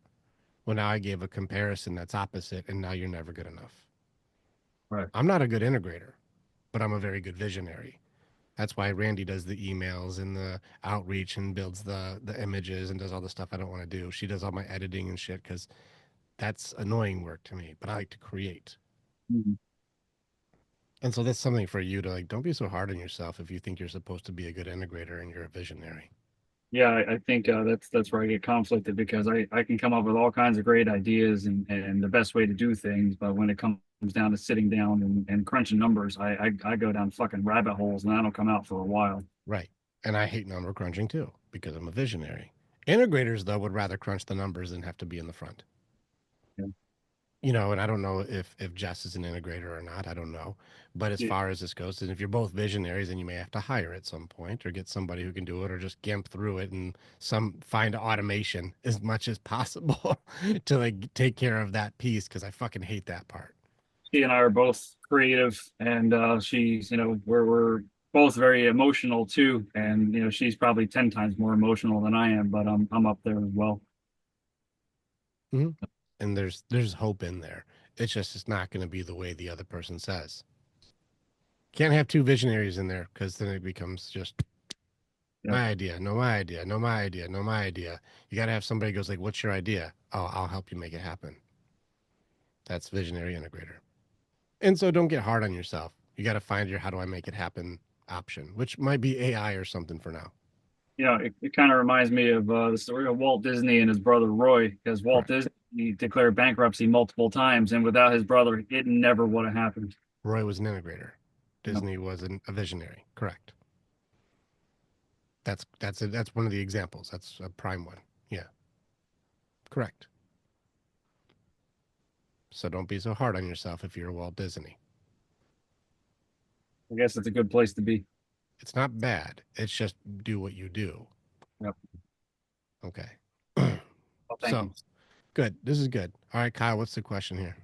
Speaker 1: well, now I gave a comparison that's opposite, and now you're never good enough.
Speaker 3: Right.
Speaker 1: I'm not a good integrator, but I'm a very good visionary. That's why Randy does the emails and the outreach and builds the images and does all the stuff I don't want to do. She does all my editing and shit because that's annoying work to me. But I like to create.
Speaker 3: Mhm.
Speaker 1: And so that's something for you to like. Don't be so hard on yourself if you think you're supposed to be a good integrator and you're a visionary.
Speaker 3: Yeah, I think that's where I get conflicted because I can come up with all kinds of great ideas and the best way to do things, but when it comes down to sitting down and crunching numbers, I go down fucking rabbit holes and I don't come out for a while.
Speaker 1: Right. And I hate number crunching too because I'm a visionary. Integrators, though, would rather crunch the numbers than have to be in the front.
Speaker 3: Yeah.
Speaker 1: You know, and I don't know if Jess is an integrator or not. I don't know. But as
Speaker 3: It-
Speaker 1: far as this goes, and if you're both visionaries, then you may have to hire at some point or get somebody who can do it or just gimp through it and find automation as much as possible to like take care of that piece because I fucking hate that part.
Speaker 3: She and I are both creative, and she's we're both very emotional too, and she's probably 10 times more emotional than I am, but I'm up there as well.
Speaker 1: Hmm. And there's hope in there. It's not going to be the way the other person says. Can't have two visionaries in there because then it becomes just
Speaker 3: Yep.
Speaker 1: My idea, no, my idea, no, my idea, no, my idea. You got to have somebody who goes like, what's your idea? Oh, I'll help you make it happen. That's visionary integrator. And so don't get hard on yourself. You got to find your how do I make it happen option, which might be AI or something for now.
Speaker 3: It kind of reminds me of the story of Walt Disney and his brother Roy, because Walt
Speaker 1: Correct.
Speaker 3: Disney declared bankruptcy multiple times, and without his brother, it never would have happened.
Speaker 1: Roy was an integrator.
Speaker 3: You know,
Speaker 1: Disney was a visionary. Correct. That's one of the examples. That's a prime one. Yeah. Correct. So don't be so hard on yourself if you're Walt Disney.
Speaker 3: I guess it's a good place to be.
Speaker 1: It's not bad. It's just do what you do.
Speaker 3: Yep.
Speaker 1: Okay.
Speaker 3: Well, thank
Speaker 1: So
Speaker 3: you.
Speaker 1: good. This is good. All right, Kyle, what's the question here?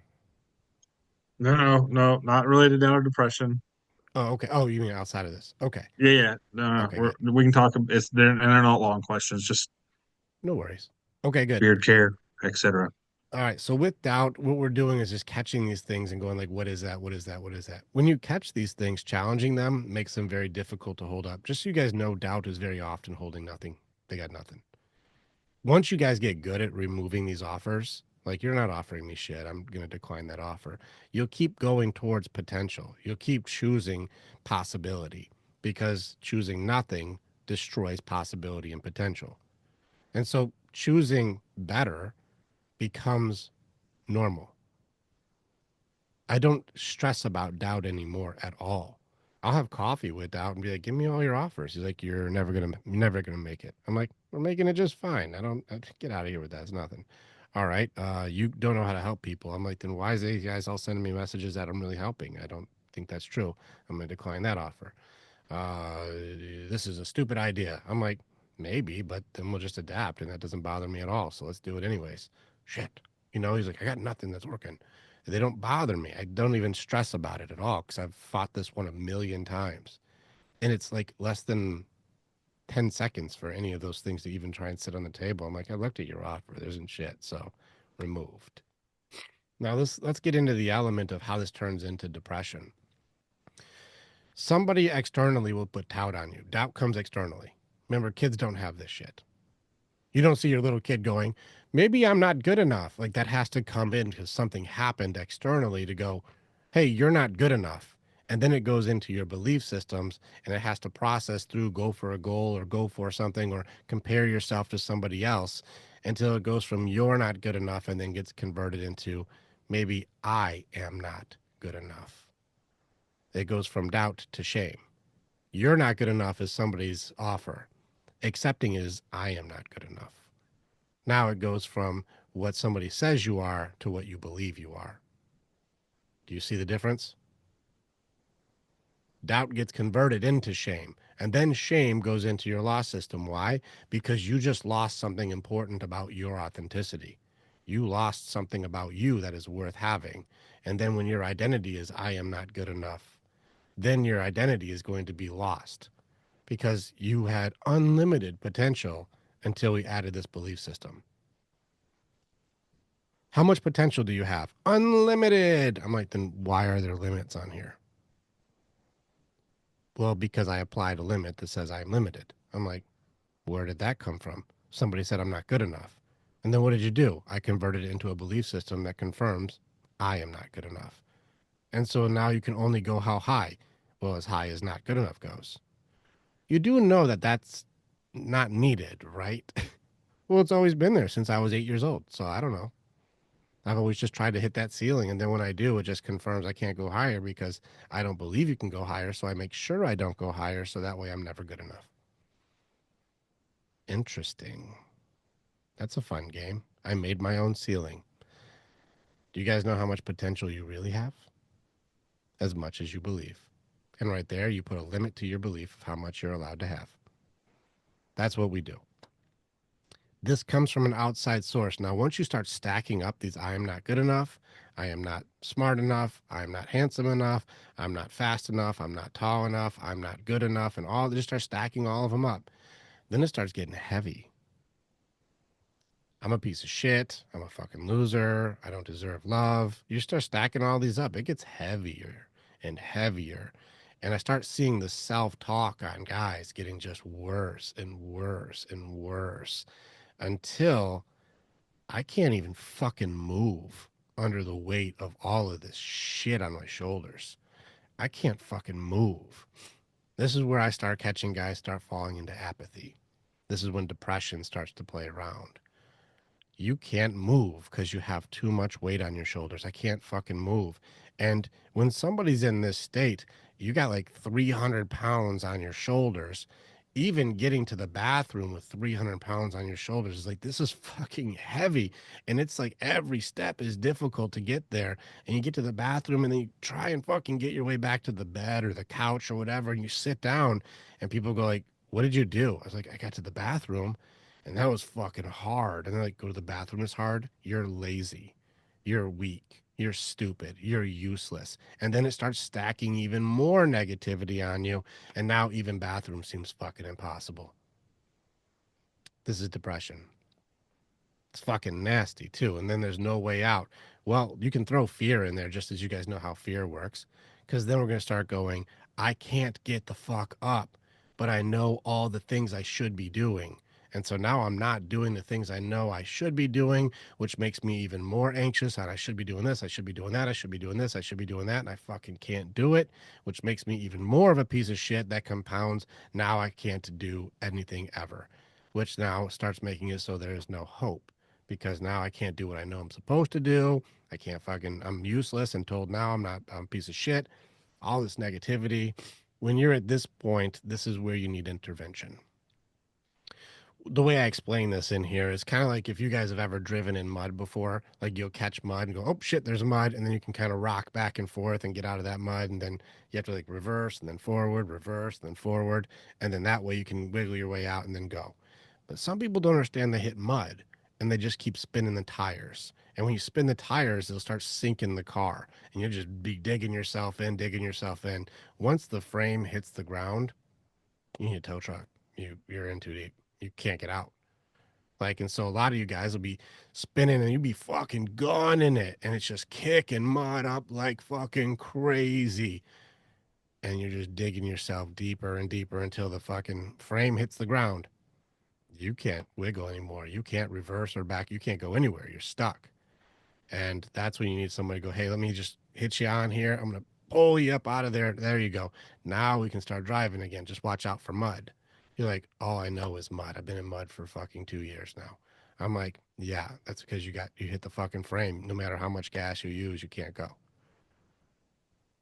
Speaker 2: No, not related to our depression.
Speaker 1: Oh, okay. Oh, you mean outside of this? Okay.
Speaker 2: Yeah. No,
Speaker 1: Okay, good.
Speaker 2: we can talk. They're not long questions, just
Speaker 1: No worries. Okay, good.
Speaker 2: beard care, etc.
Speaker 1: All right. So with doubt, what we're doing is just catching these things and going like, what is that? What is that? What is that? When you catch these things, challenging them makes them very difficult to hold up. Just so you guys know, doubt is very often holding nothing. They got nothing. Once you guys get good at removing these offers, like you're not offering me shit, I'm going to decline that offer. You'll keep going towards potential. You'll keep choosing possibility because choosing nothing destroys possibility and potential. And so choosing better becomes normal. I don't stress about doubt anymore at all. I'll have coffee with doubt and be like, "Give me all your offers." He's like, "You're never gonna make it." I'm like, "We're making it just fine. Get out of here with that. It's nothing." All right, you don't know how to help people. I'm like, then why is these guys all sending me messages that I'm really helping? I don't think that's true. I'm gonna decline that offer. uh, this is a stupid idea. I'm like, maybe, but then we'll just adapt, and that doesn't bother me at all. So let's do it anyways. Shit. He's like, I got nothing that's working. They don't bother me. I don't even stress about it at all because I've fought this one a million times. And it's like less than 10 seconds for any of those things to even try and sit on the table. I'm like, I looked at your offer. There isn't shit. So removed. Now let's get into the element of how this turns into depression. Somebody externally will put doubt on you. Doubt comes externally. Remember, kids don't have this shit. You don't see your little kid going, maybe I'm not good enough. Like that has to come in because something happened externally to go, hey, you're not good enough. And then it goes into your belief systems and it has to process through, go for a goal or go for something or compare yourself to somebody else until it goes from you're not good enough and then gets converted into maybe I am not good enough. It goes from doubt to shame. You're not good enough is somebody's offer. Accepting is I am not good enough. Now it goes from what somebody says you are to what you believe you are. Do you see the difference? Doubt gets converted into shame, and then shame goes into your law system. Why? Because you just lost something important about your authenticity. You lost something about you that is worth having. And then when your identity is I am not good enough, then your identity is going to be lost because you had unlimited potential until we added this belief system. How much potential do you have? Unlimited. I'm like, then why are there limits on here? Well, because I applied a limit that says I'm limited. I'm like, where did that come from? Somebody said I'm not good enough. And then what did you do? I converted it into a belief system that confirms I am not good enough. And so now you can only go how high? Well, as high as not good enough goes. You do know that that's not needed, right? Well, it's always been there since I was 8 years old. So I don't know. I've always just tried to hit that ceiling. And then when I do, it just confirms I can't go higher because I don't believe you can go higher. So I make sure I don't go higher. So that way I'm never good enough. Interesting. That's a fun game. I made my own ceiling. Do you guys know how much potential you really have? As much as you believe. And right there, you put a limit to your belief of how much you're allowed to have. That's what we do. This comes from an outside source. Now, once you start stacking up these, I am not good enough, I am not smart enough, I am not handsome enough, I'm not fast enough, I'm not tall enough, I'm not good enough, and all, just start stacking all of them up. Then it starts getting heavy. I'm a piece of shit. I'm a fucking loser. I don't deserve love. You start stacking all these up. It gets heavier and heavier. And I start seeing the self-talk on guys getting just worse and worse and worse until I can't even fucking move under the weight of all of this shit on my shoulders. I can't fucking move. This is where I start catching guys start falling into apathy. This is when depression starts to play around. You can't move because you have too much weight on your shoulders. I can't fucking move. And when somebody's in this state, you got like 300 pounds on your shoulders. Even getting to the bathroom with 300 pounds on your shoulders is like, this is fucking heavy. And it's like every step is difficult to get there. And you get to the bathroom and then you try and fucking get your way back to the bed or the couch or whatever. And you sit down and people go like, what did you do? I was like, I got to the bathroom and that was fucking hard. And then like, go to the bathroom is hard. You're lazy. You're weak. You're stupid. You're useless. And then it starts stacking even more negativity on you. And now even bathroom seems fucking impossible. This is depression. It's fucking nasty too. And then there's no way out. Well, you can throw fear in there just as you guys know how fear works. Because then we're going to start going, I can't get the fuck up, but I know all the things I should be doing. And so now I'm not doing the things I know I should be doing, which makes me even more anxious. And I should be doing this. I should be doing that. I should be doing this. I should be doing that. And I fucking can't do it, which makes me even more of a piece of shit that compounds. Now I can't do anything ever, which now starts making it so there is no hope because now I can't do what I know I'm supposed to do. I can't fucking, I'm useless and told now I'm a piece of shit. All this negativity. When you're at this point, this is where you need intervention. The way I explain this in here is kind of like if you guys have ever driven in mud before, like you'll catch mud and go, oh shit, there's mud. And then you can kind of rock back and forth and get out of that mud. And then you have to like reverse and then forward, reverse, and then forward. And then that way you can wiggle your way out and then go. But some people don't understand they hit mud and they just keep spinning the tires. And when you spin the tires, they'll start sinking the car and you'll just be digging yourself in, digging yourself in. Once the frame hits the ground, you need a tow truck. You're in too deep. You can't get out. Like, and so a lot of you guys will be spinning and you'll be fucking gunning it. And it's just kicking mud up like fucking crazy. And you're just digging yourself deeper and deeper until the fucking frame hits the ground. You can't wiggle anymore. You can't reverse or back. You can't go anywhere. You're stuck. And that's when you need somebody to go, hey, let me just hit you on here. I'm going to pull you up out of there. There you go. Now we can start driving again. Just watch out for mud. You're like, all I know is mud. I've been in mud for fucking 2 years now. I'm like, yeah, that's because you hit the fucking frame. No matter how much gas you use, you can't go.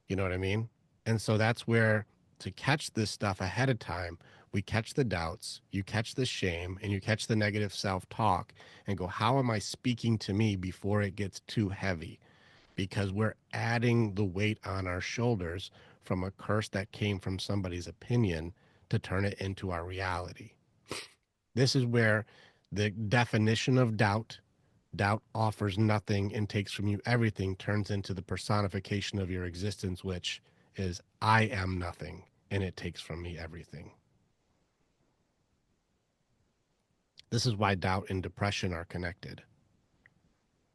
Speaker 1: You know what I mean? And so that's where to catch this stuff ahead of time, we catch the doubts, you catch the shame, and you catch the negative self talk and go, how am I speaking to me before it gets too heavy? Because we're adding the weight on our shoulders from a curse that came from somebody's opinion to turn it into our reality. This is where the definition of doubt, doubt offers nothing and takes from you everything, turns into the personification of your existence, which is I am nothing and it takes from me everything. This is why doubt and depression are connected,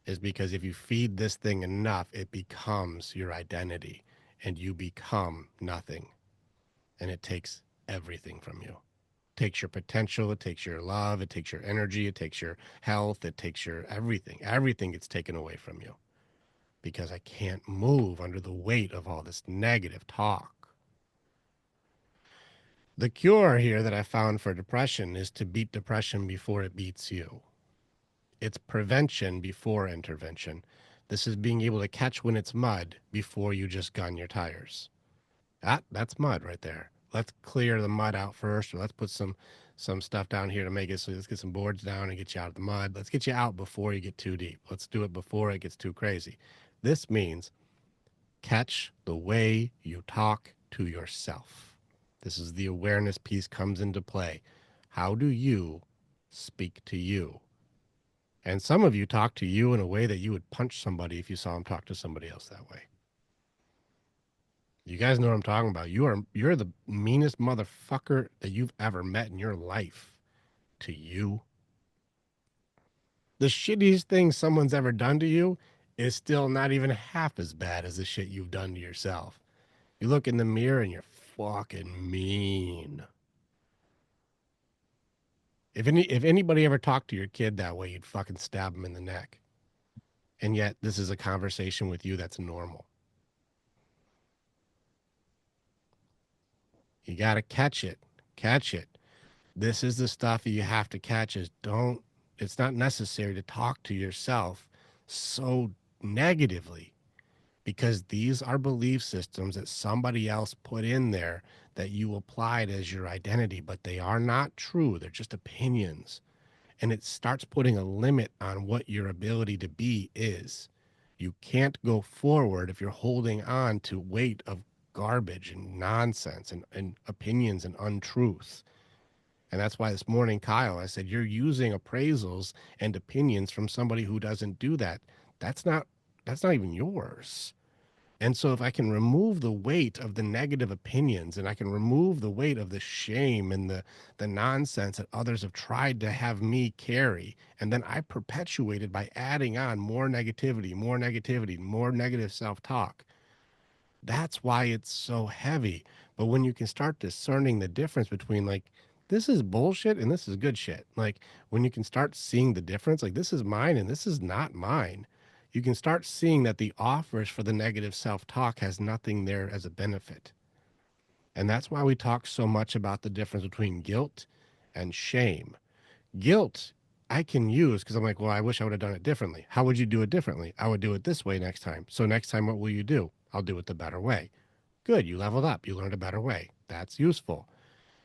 Speaker 1: is because if you feed this thing enough, it becomes your identity and you become nothing and it takes everything from you. It takes your potential, it takes your love, it takes your energy, it takes your health, it takes your everything. Everything gets taken away from you because I can't move under the weight of all this negative talk. The cure here that I found for depression is to beat depression before it beats you. It's prevention before intervention. This is being able to catch when it's mud before you just gun your tires. That's mud right there. Let's clear the mud out first, or let's put some stuff down here to make it so let's get some boards down and get you out of the mud. Let's get you out before you get too deep. Let's do it before it gets too crazy. This means catch the way you talk to yourself. This is the awareness piece comes into play. How do you speak to you? And some of you talk to you in a way that you would punch somebody if you saw them talk to somebody else that way. You guys know what I'm talking about. You're the meanest motherfucker that you've ever met in your life to you. The shittiest thing someone's ever done to you is still not even half as bad as the shit you've done to yourself. You look in the mirror and you're fucking mean. If anybody ever talked to your kid that way, you'd fucking stab him in the neck. And yet this is a conversation with you that's normal. You got to catch it. Catch it. This is the stuff that you have to catch is don't it's not necessary to talk to yourself so negatively because these are belief systems that somebody else put in there that you applied as your identity, but they are not true. They're just opinions. And it starts putting a limit on what your ability to be is. You can't go forward if you're holding on to weight of garbage and nonsense and opinions and untruths. And that's why this morning, Kyle, I said, you're using appraisals and opinions from somebody who doesn't do that. That's not that's not even yours. And so if I can remove the weight of the negative opinions and I can remove the weight of the shame and the nonsense that others have tried to have me carry, and then I perpetuate it by adding on more negativity, more negative self-talk. That's why it's so heavy. But when you can start discerning the difference between like this is bullshit and this is good shit. Like when you can start seeing the difference, like this is mine and this is not mine. You can start seeing that the offers for the negative self-talk has nothing there as a benefit. And that's why we talk so much about the difference between guilt and shame. Guilt I can use because I'm like, well, I wish I would have done it differently. How would you do it differently? I would do it this way next time. So next time, what will you do? I'll do it the better way. Good. You leveled up. You learned a better way. That's useful.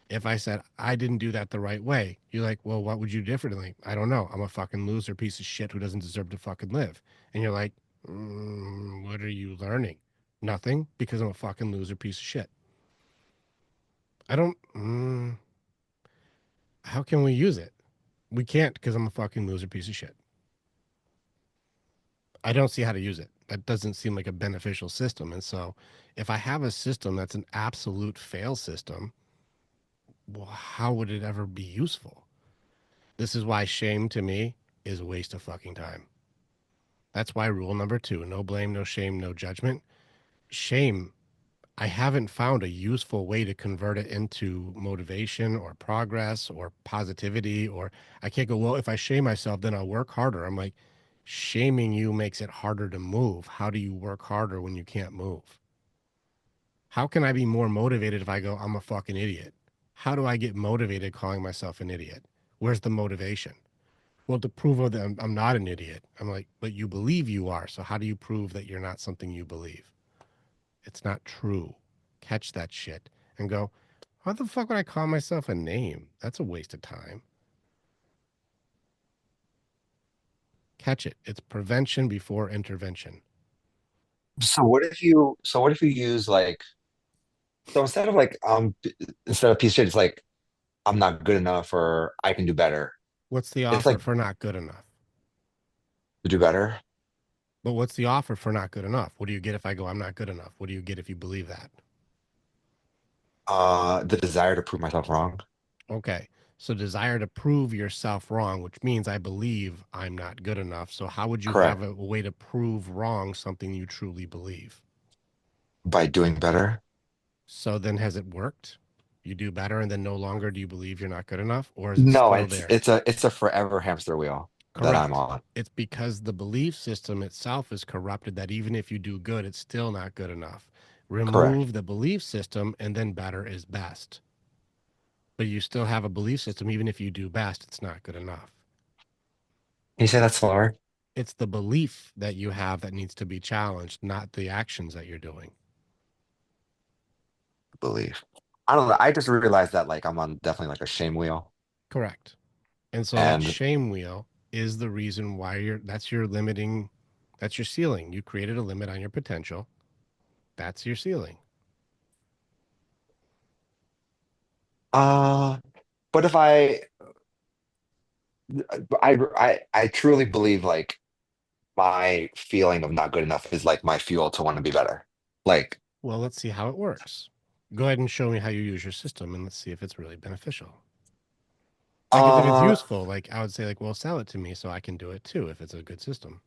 Speaker 1: If I said I didn't do that the right way, you're like, well, what would you do differently? I don't know. I'm a fucking loser piece of shit who doesn't deserve to fucking live. And you're like, what are you learning? Nothing because I'm a fucking loser piece of shit. I don't. How can we use it? We can't because I'm a fucking loser piece of shit. I don't see how to use it. That doesn't seem like a beneficial system. And so if I have a system that's an absolute fail system, well, how would it ever be useful? This is why shame to me is a waste of fucking time. That's why rule number 2, no blame, no shame, no judgment. Shame, I haven't found a useful way to convert it into motivation or progress or positivity. Or I can't go, well, if I shame myself, then I'll work harder. I'm like, shaming you makes it harder to move. How do you work harder when you can't move? How can I be more motivated if I go, I'm a fucking idiot? How do I get motivated calling myself an idiot? Where's the motivation? Well, to prove that I'm not an idiot. I'm like, but you believe you are. So how do you prove that you're not something you believe? It's not true. Catch that shit and go, how the fuck would I call myself a name? That's a waste of time. Catch it. It's prevention before intervention.
Speaker 6: So what if you use like so instead of piece of shit, it's like I'm not good enough or I can do better.
Speaker 1: What's the
Speaker 6: It's
Speaker 1: offer
Speaker 6: like
Speaker 1: for not good enough?
Speaker 6: to do better.
Speaker 1: But what's the offer for not good enough? What do you get if I go, I'm not good enough? What do you get if you believe that?
Speaker 6: The desire to prove myself wrong.
Speaker 1: Okay. So desire to prove yourself wrong, which means I believe I'm not good enough. So how would you have
Speaker 6: Correct.
Speaker 1: a way to prove wrong something you truly believe?
Speaker 6: By doing better.
Speaker 1: So then has it worked? You do better and then no longer do you believe you're not good enough? Or is it
Speaker 6: No,
Speaker 1: still
Speaker 6: it's
Speaker 1: there?
Speaker 6: it's a it's a forever hamster wheel that I'm
Speaker 1: Correct.
Speaker 6: on.
Speaker 1: It's because the belief system itself is corrupted that even if you do good, it's still not good enough.
Speaker 6: Correct.
Speaker 1: Remove the belief system and then better is best. But you still have a belief system. Even if you do best, it's not good enough.
Speaker 6: Can you say that slower?
Speaker 1: It's the belief that you have that needs to be challenged, not the actions that you're doing.
Speaker 6: Belief. I don't know. I just realized that like I'm on definitely like a shame wheel.
Speaker 1: Correct. And so that
Speaker 6: And
Speaker 1: shame wheel is the reason why that's your limiting, that's your ceiling. You created a limit on your potential. That's your ceiling.
Speaker 6: uh but if I truly believe like my feeling of not good enough is like my fuel to want to be better. Like,
Speaker 1: Well, let's see how it works. Go ahead and show me how you use your system and let's see if it's really beneficial. Like if it's
Speaker 6: uh,
Speaker 1: useful, like I would say like, well, sell it to me so I can do it too if it's a good system.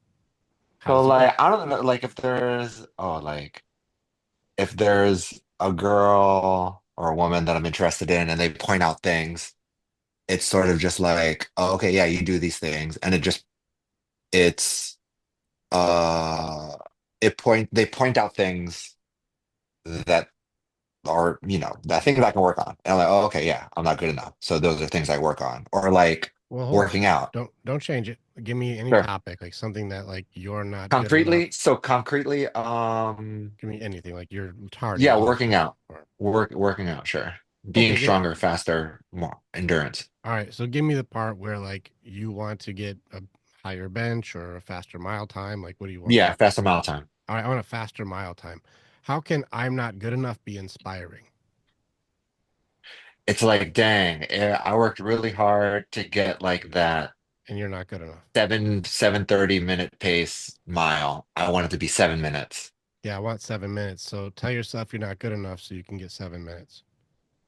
Speaker 1: How
Speaker 6: so
Speaker 1: does it
Speaker 6: like
Speaker 1: work?
Speaker 6: I don't know, like if there's oh like if there's a girl or a woman that I'm interested in and they point out things, it's sort of just like, oh, okay, yeah, you do these things. And it's, uh, they point out things that are, that things I can work on. And I'm like, oh, okay, yeah, I'm not good enough. So those are things I work on. Or like
Speaker 1: Well, hold on.
Speaker 6: working out.
Speaker 1: Don't change it. Give me any
Speaker 6: Sure.
Speaker 1: topic, like something that like you're not good enough.
Speaker 6: Concretely,
Speaker 1: Give me anything, like you're tardy
Speaker 6: yeah,
Speaker 1: at
Speaker 6: working
Speaker 1: something.
Speaker 6: out.
Speaker 1: Or
Speaker 6: Working out, sure. Being
Speaker 1: okay, good.
Speaker 6: stronger, faster, more endurance.
Speaker 1: All right, so give me the part where like you want to get a higher bench or a faster mile time. Like, what do you want?
Speaker 6: Yeah, faster mile time.
Speaker 1: All right, I want a faster mile time. How can I'm not good enough be inspiring?
Speaker 6: It's like, dang, I worked really hard to get like that
Speaker 1: And you're not good enough.
Speaker 6: 7:30 minute pace mile. I want it to be 7 minutes.
Speaker 1: Yeah, I want 7 minutes. So tell yourself you're not good enough so you can get 7 minutes.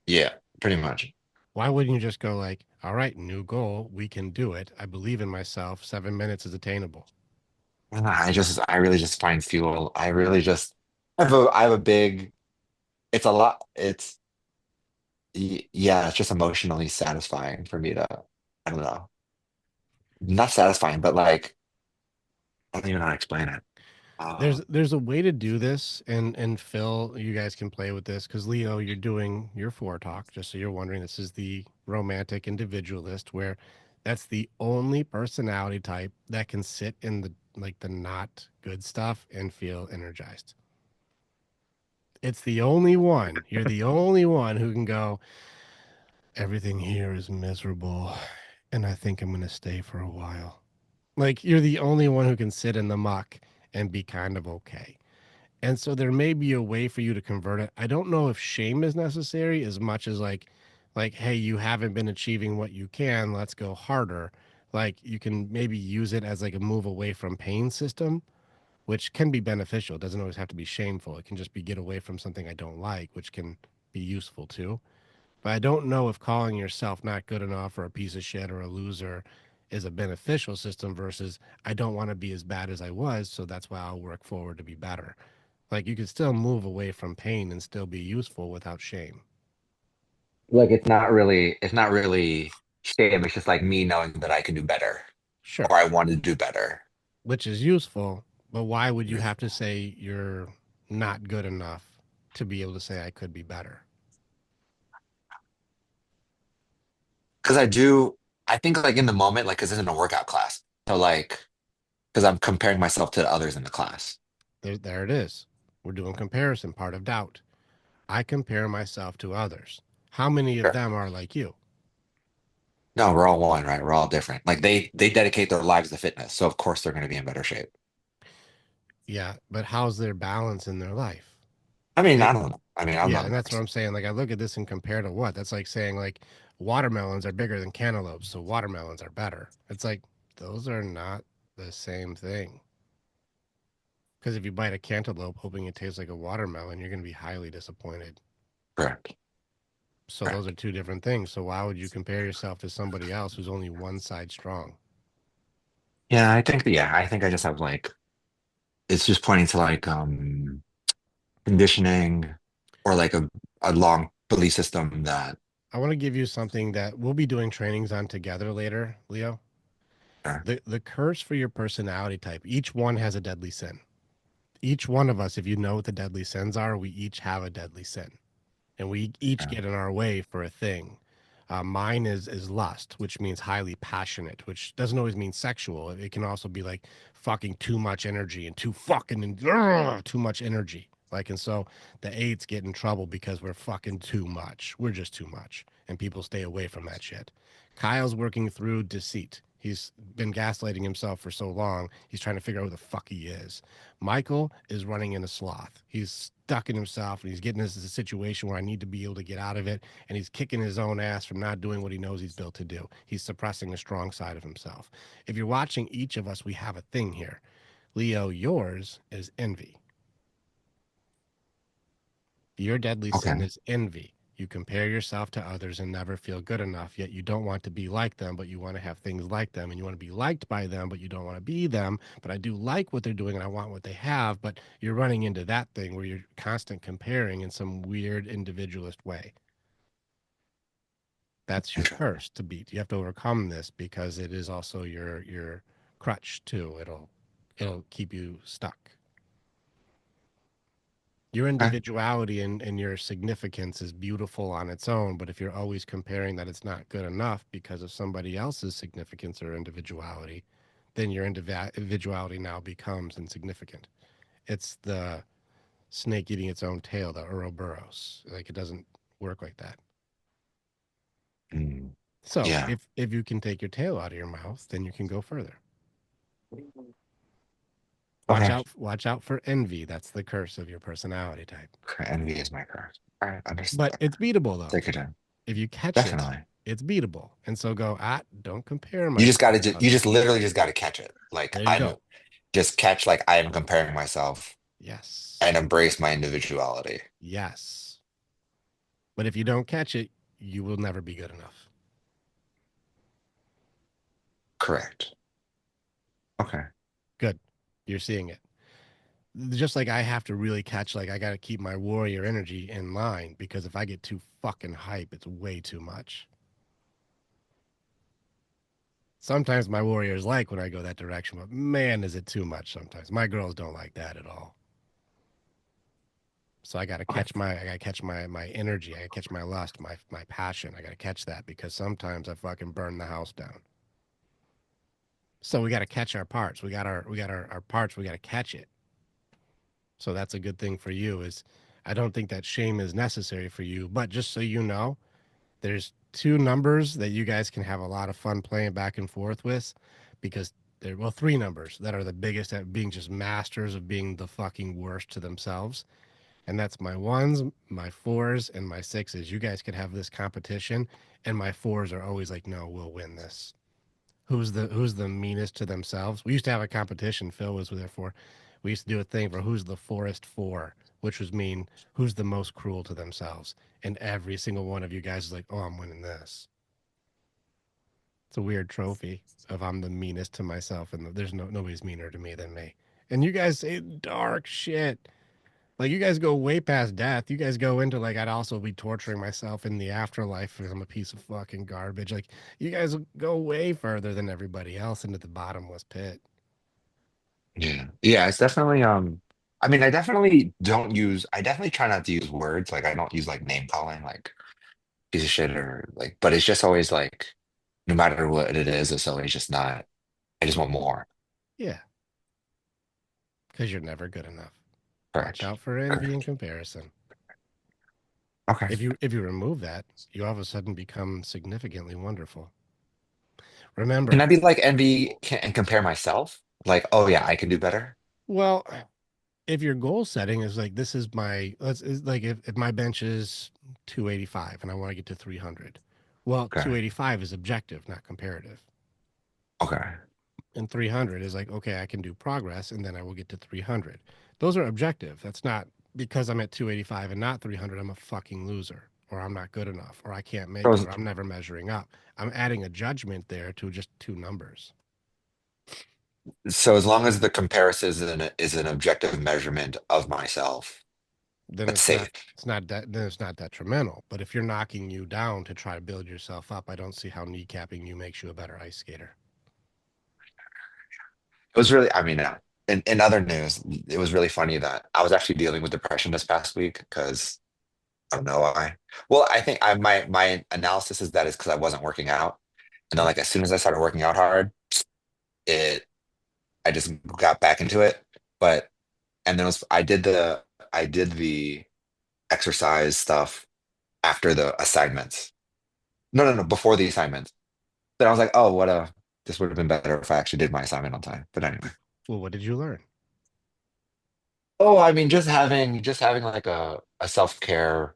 Speaker 6: Yeah, pretty much.
Speaker 1: Why wouldn't you just go like, all right, new goal, we can do it. I believe in myself. 7 minutes is attainable.
Speaker 6: I really just find fuel. I have a big, it's a lot. Yeah, it's just emotionally satisfying for me to, I don't know, not satisfying, but like, I don't even know how to explain it.
Speaker 1: There's a way to do this, and Phil, you guys can play with this because Leo, you're doing your four talk. Just so you're wondering, this is the romantic individualist, where that's the only personality type that can sit in the like the not good stuff and feel energized. It's the only one. You're the only one who can go, everything here is miserable, and I think I'm gonna stay for a while. Like you're the only one who can sit in the muck and be kind of okay. And so there may be a way for you to convert it. I don't know if shame is necessary as much as like hey, you haven't been achieving what you can, let's go harder. Like you can maybe use it as like a move away from pain system, which can be beneficial. It doesn't always have to be shameful. It can just be get away from something I don't like, which can be useful too. But I don't know if calling yourself not good enough or a piece of shit or a loser is a beneficial system versus I don't want to be as bad as I was, so that's why I'll work forward to be better. Like you could still move away from pain and still be useful without shame.
Speaker 6: Like it's not really shame. It's just like me knowing that I can do better
Speaker 1: Sure,
Speaker 6: or I want to do better.
Speaker 1: which is useful, but why would you have to say you're not good enough to be able to say I could be better?
Speaker 6: Because I think like in the moment, like, because this isn't a workout class. So like, because I'm comparing myself to the others in the class.
Speaker 1: There it is. We're doing comparison, part of doubt. I compare myself to others. How many of
Speaker 6: Sure.
Speaker 1: them are like you?
Speaker 6: No, we're all one, right? We're all different. Like they dedicate their lives to fitness. So of course they're going to be in better shape.
Speaker 1: Yeah, but how's their balance in their life?
Speaker 6: I mean,
Speaker 1: They
Speaker 6: I don't know. I mean, I'm
Speaker 1: Yeah,
Speaker 6: not a
Speaker 1: and that's what
Speaker 6: nurse.
Speaker 1: I'm saying. Like I look at this and compare to what? That's like saying like watermelons are bigger than cantaloupes, so watermelons are better. It's like those are not the same thing. Because if you bite a cantaloupe hoping it tastes like a watermelon, you're going to be highly disappointed.
Speaker 6: Correct.
Speaker 1: So those
Speaker 6: Correct.
Speaker 1: are two different things. So why would you compare yourself to somebody else who's only one side strong?
Speaker 6: Yeah, I think I just have like it's just pointing to like conditioning or like a long belief system that
Speaker 1: I want to give you something that we'll be doing trainings on together later, Leo.
Speaker 6: uh,
Speaker 1: The curse for your personality type, each one has a deadly sin. Each one of us, if you know what the deadly sins are, we each have a deadly sin. And we each
Speaker 6: uh,
Speaker 1: get in our way for a thing. Mine is lust, which means highly passionate, which doesn't always mean sexual. It can also be like fucking too much energy and too much energy. Like, and so the eights get in trouble because we're fucking too much. We're just too much, and people stay away from that shit. Kyle's working through deceit. He's been gaslighting himself for so long. He's trying to figure out who the fuck he is. Michael is running in a sloth. He's stuck in himself and he's getting this as a situation where I need to be able to get out of it. And he's kicking his own ass from not doing what he knows he's built to do. He's suppressing a strong side of himself. If you're watching each of us, we have a thing here. Leo, yours is envy. Your deadly sin
Speaker 6: okay.
Speaker 1: is envy. You compare yourself to others and never feel good enough, yet you don't want to be like them, but you want to have things like them, and you want to be liked by them, but you don't want to be them. But I do like what they're doing and I want what they have, but you're running into that thing where you're constant comparing in some weird individualist way. That's your
Speaker 6: Interesting.
Speaker 1: curse to beat. You have to overcome this because it is also your crutch too. It'll keep you stuck. Your
Speaker 6: Okay.
Speaker 1: individuality and your significance is beautiful on its own, but if you're always comparing that it's not good enough because of somebody else's significance or individuality, then your individuality now becomes insignificant. It's the snake eating its own tail, the Ouroboros. Like it doesn't work like that.
Speaker 6: Mm,
Speaker 1: So
Speaker 6: yeah.
Speaker 1: if you can take your tail out of your mouth, then you can go further.
Speaker 6: Okay.
Speaker 1: Watch out for envy. That's the curse of your personality type.
Speaker 6: Okay. Envy is my curse. All right.
Speaker 1: But
Speaker 6: Understood.
Speaker 1: it's beatable though.
Speaker 6: Take your time.
Speaker 1: If you catch it,
Speaker 6: Definitely.
Speaker 1: it's beatable. And so go, don't compare
Speaker 6: You just
Speaker 1: myself
Speaker 6: got
Speaker 1: to
Speaker 6: to, you
Speaker 1: others.
Speaker 6: just literally just got to catch it. Like
Speaker 1: There you
Speaker 6: I'm
Speaker 1: go.
Speaker 6: just catch, like I am comparing myself
Speaker 1: Yes.
Speaker 6: and embrace my individuality.
Speaker 1: Yes. But if you don't catch it, you will never be good enough.
Speaker 6: Correct. Okay.
Speaker 1: Good. You're seeing it. Just like I have to really catch, like I got to keep my warrior energy in line because if I get too fucking hype, it's way too much. Sometimes my warriors like when I go that direction, but man, is it too much sometimes. My girls don't like that at all. So
Speaker 6: Okay.
Speaker 1: I gotta catch my energy, I gotta catch my lust, my passion. I gotta catch that because sometimes I fucking burn the house down. So we gotta catch our parts. Our parts, we gotta catch it. So that's a good thing for you is I don't think that shame is necessary for you, but just so you know, there's two numbers that you guys can have a lot of fun playing back and forth with because there well three numbers that are the biggest at being just masters of being the fucking worst to themselves. And that's my ones, my fours, and my sixes. You guys could have this competition, and my fours are always like, no, we'll win this. Who's the meanest to themselves? We used to have a competition. Phil was there for. We used to do a thing for who's the forest four, which was mean who's the most cruel to themselves. And every single one of you guys is like, oh, I'm winning this. It's a weird trophy of I'm the meanest to myself, and there's nobody's meaner to me than me. And you guys say dark shit. Like you guys go way past death. You guys go into like I'd also be torturing myself in the afterlife because I'm a piece of fucking garbage. Like you guys go way further than everybody else into the bottomless pit.
Speaker 6: Yeah. Yeah. It's definitely, I mean, I definitely try not to use words. Like I don't use like name calling, like piece of shit or like, but it's just always like, no matter what it is, it's always just not, I just want more.
Speaker 1: Yeah, because you're never good enough. Watch
Speaker 6: Correct.
Speaker 1: out for envy and
Speaker 6: Correct.
Speaker 1: comparison.
Speaker 6: Okay.
Speaker 1: If you remove that, you all of a sudden become significantly wonderful.
Speaker 6: Can
Speaker 1: Remember,
Speaker 6: I be like and compare myself? Like, oh yeah, I can do better.
Speaker 1: well, if your goal setting is like this is my let's is like if my bench is 285 and I want to get to 300. Well,
Speaker 6: Okay.
Speaker 1: 285 is objective, not comparative.
Speaker 6: Okay.
Speaker 1: And 300 is like, okay, I can do progress and then I will get to 300. Those are objective. That's not because I'm at 285 and not 300, I'm a fucking loser or I'm not good enough or I can't
Speaker 6: So,
Speaker 1: make it or I'm never measuring up. I'm adding a judgment there to just two numbers.
Speaker 6: so as long as the comparison is an objective measurement of myself,
Speaker 1: Then
Speaker 6: that's safe.
Speaker 1: it's not detrimental. But if you're knocking you down to try to build yourself up, I don't see how kneecapping you makes you a better ice skater.
Speaker 6: It was really, I mean, in other news, it was really funny that I was actually dealing with depression this past week because I don't know why. Well, I think my analysis is that it's because I wasn't working out. And then
Speaker 1: Yep.
Speaker 6: like as soon as I started working out hard, it I just got back into it. But and then I did the exercise stuff after the assignments. No, no, no, before the assignments. Then I was like, oh, this would have been better if I actually did my assignment on time. But anyway.
Speaker 1: Well, what did you learn?
Speaker 6: Oh, I mean, just having like a self-care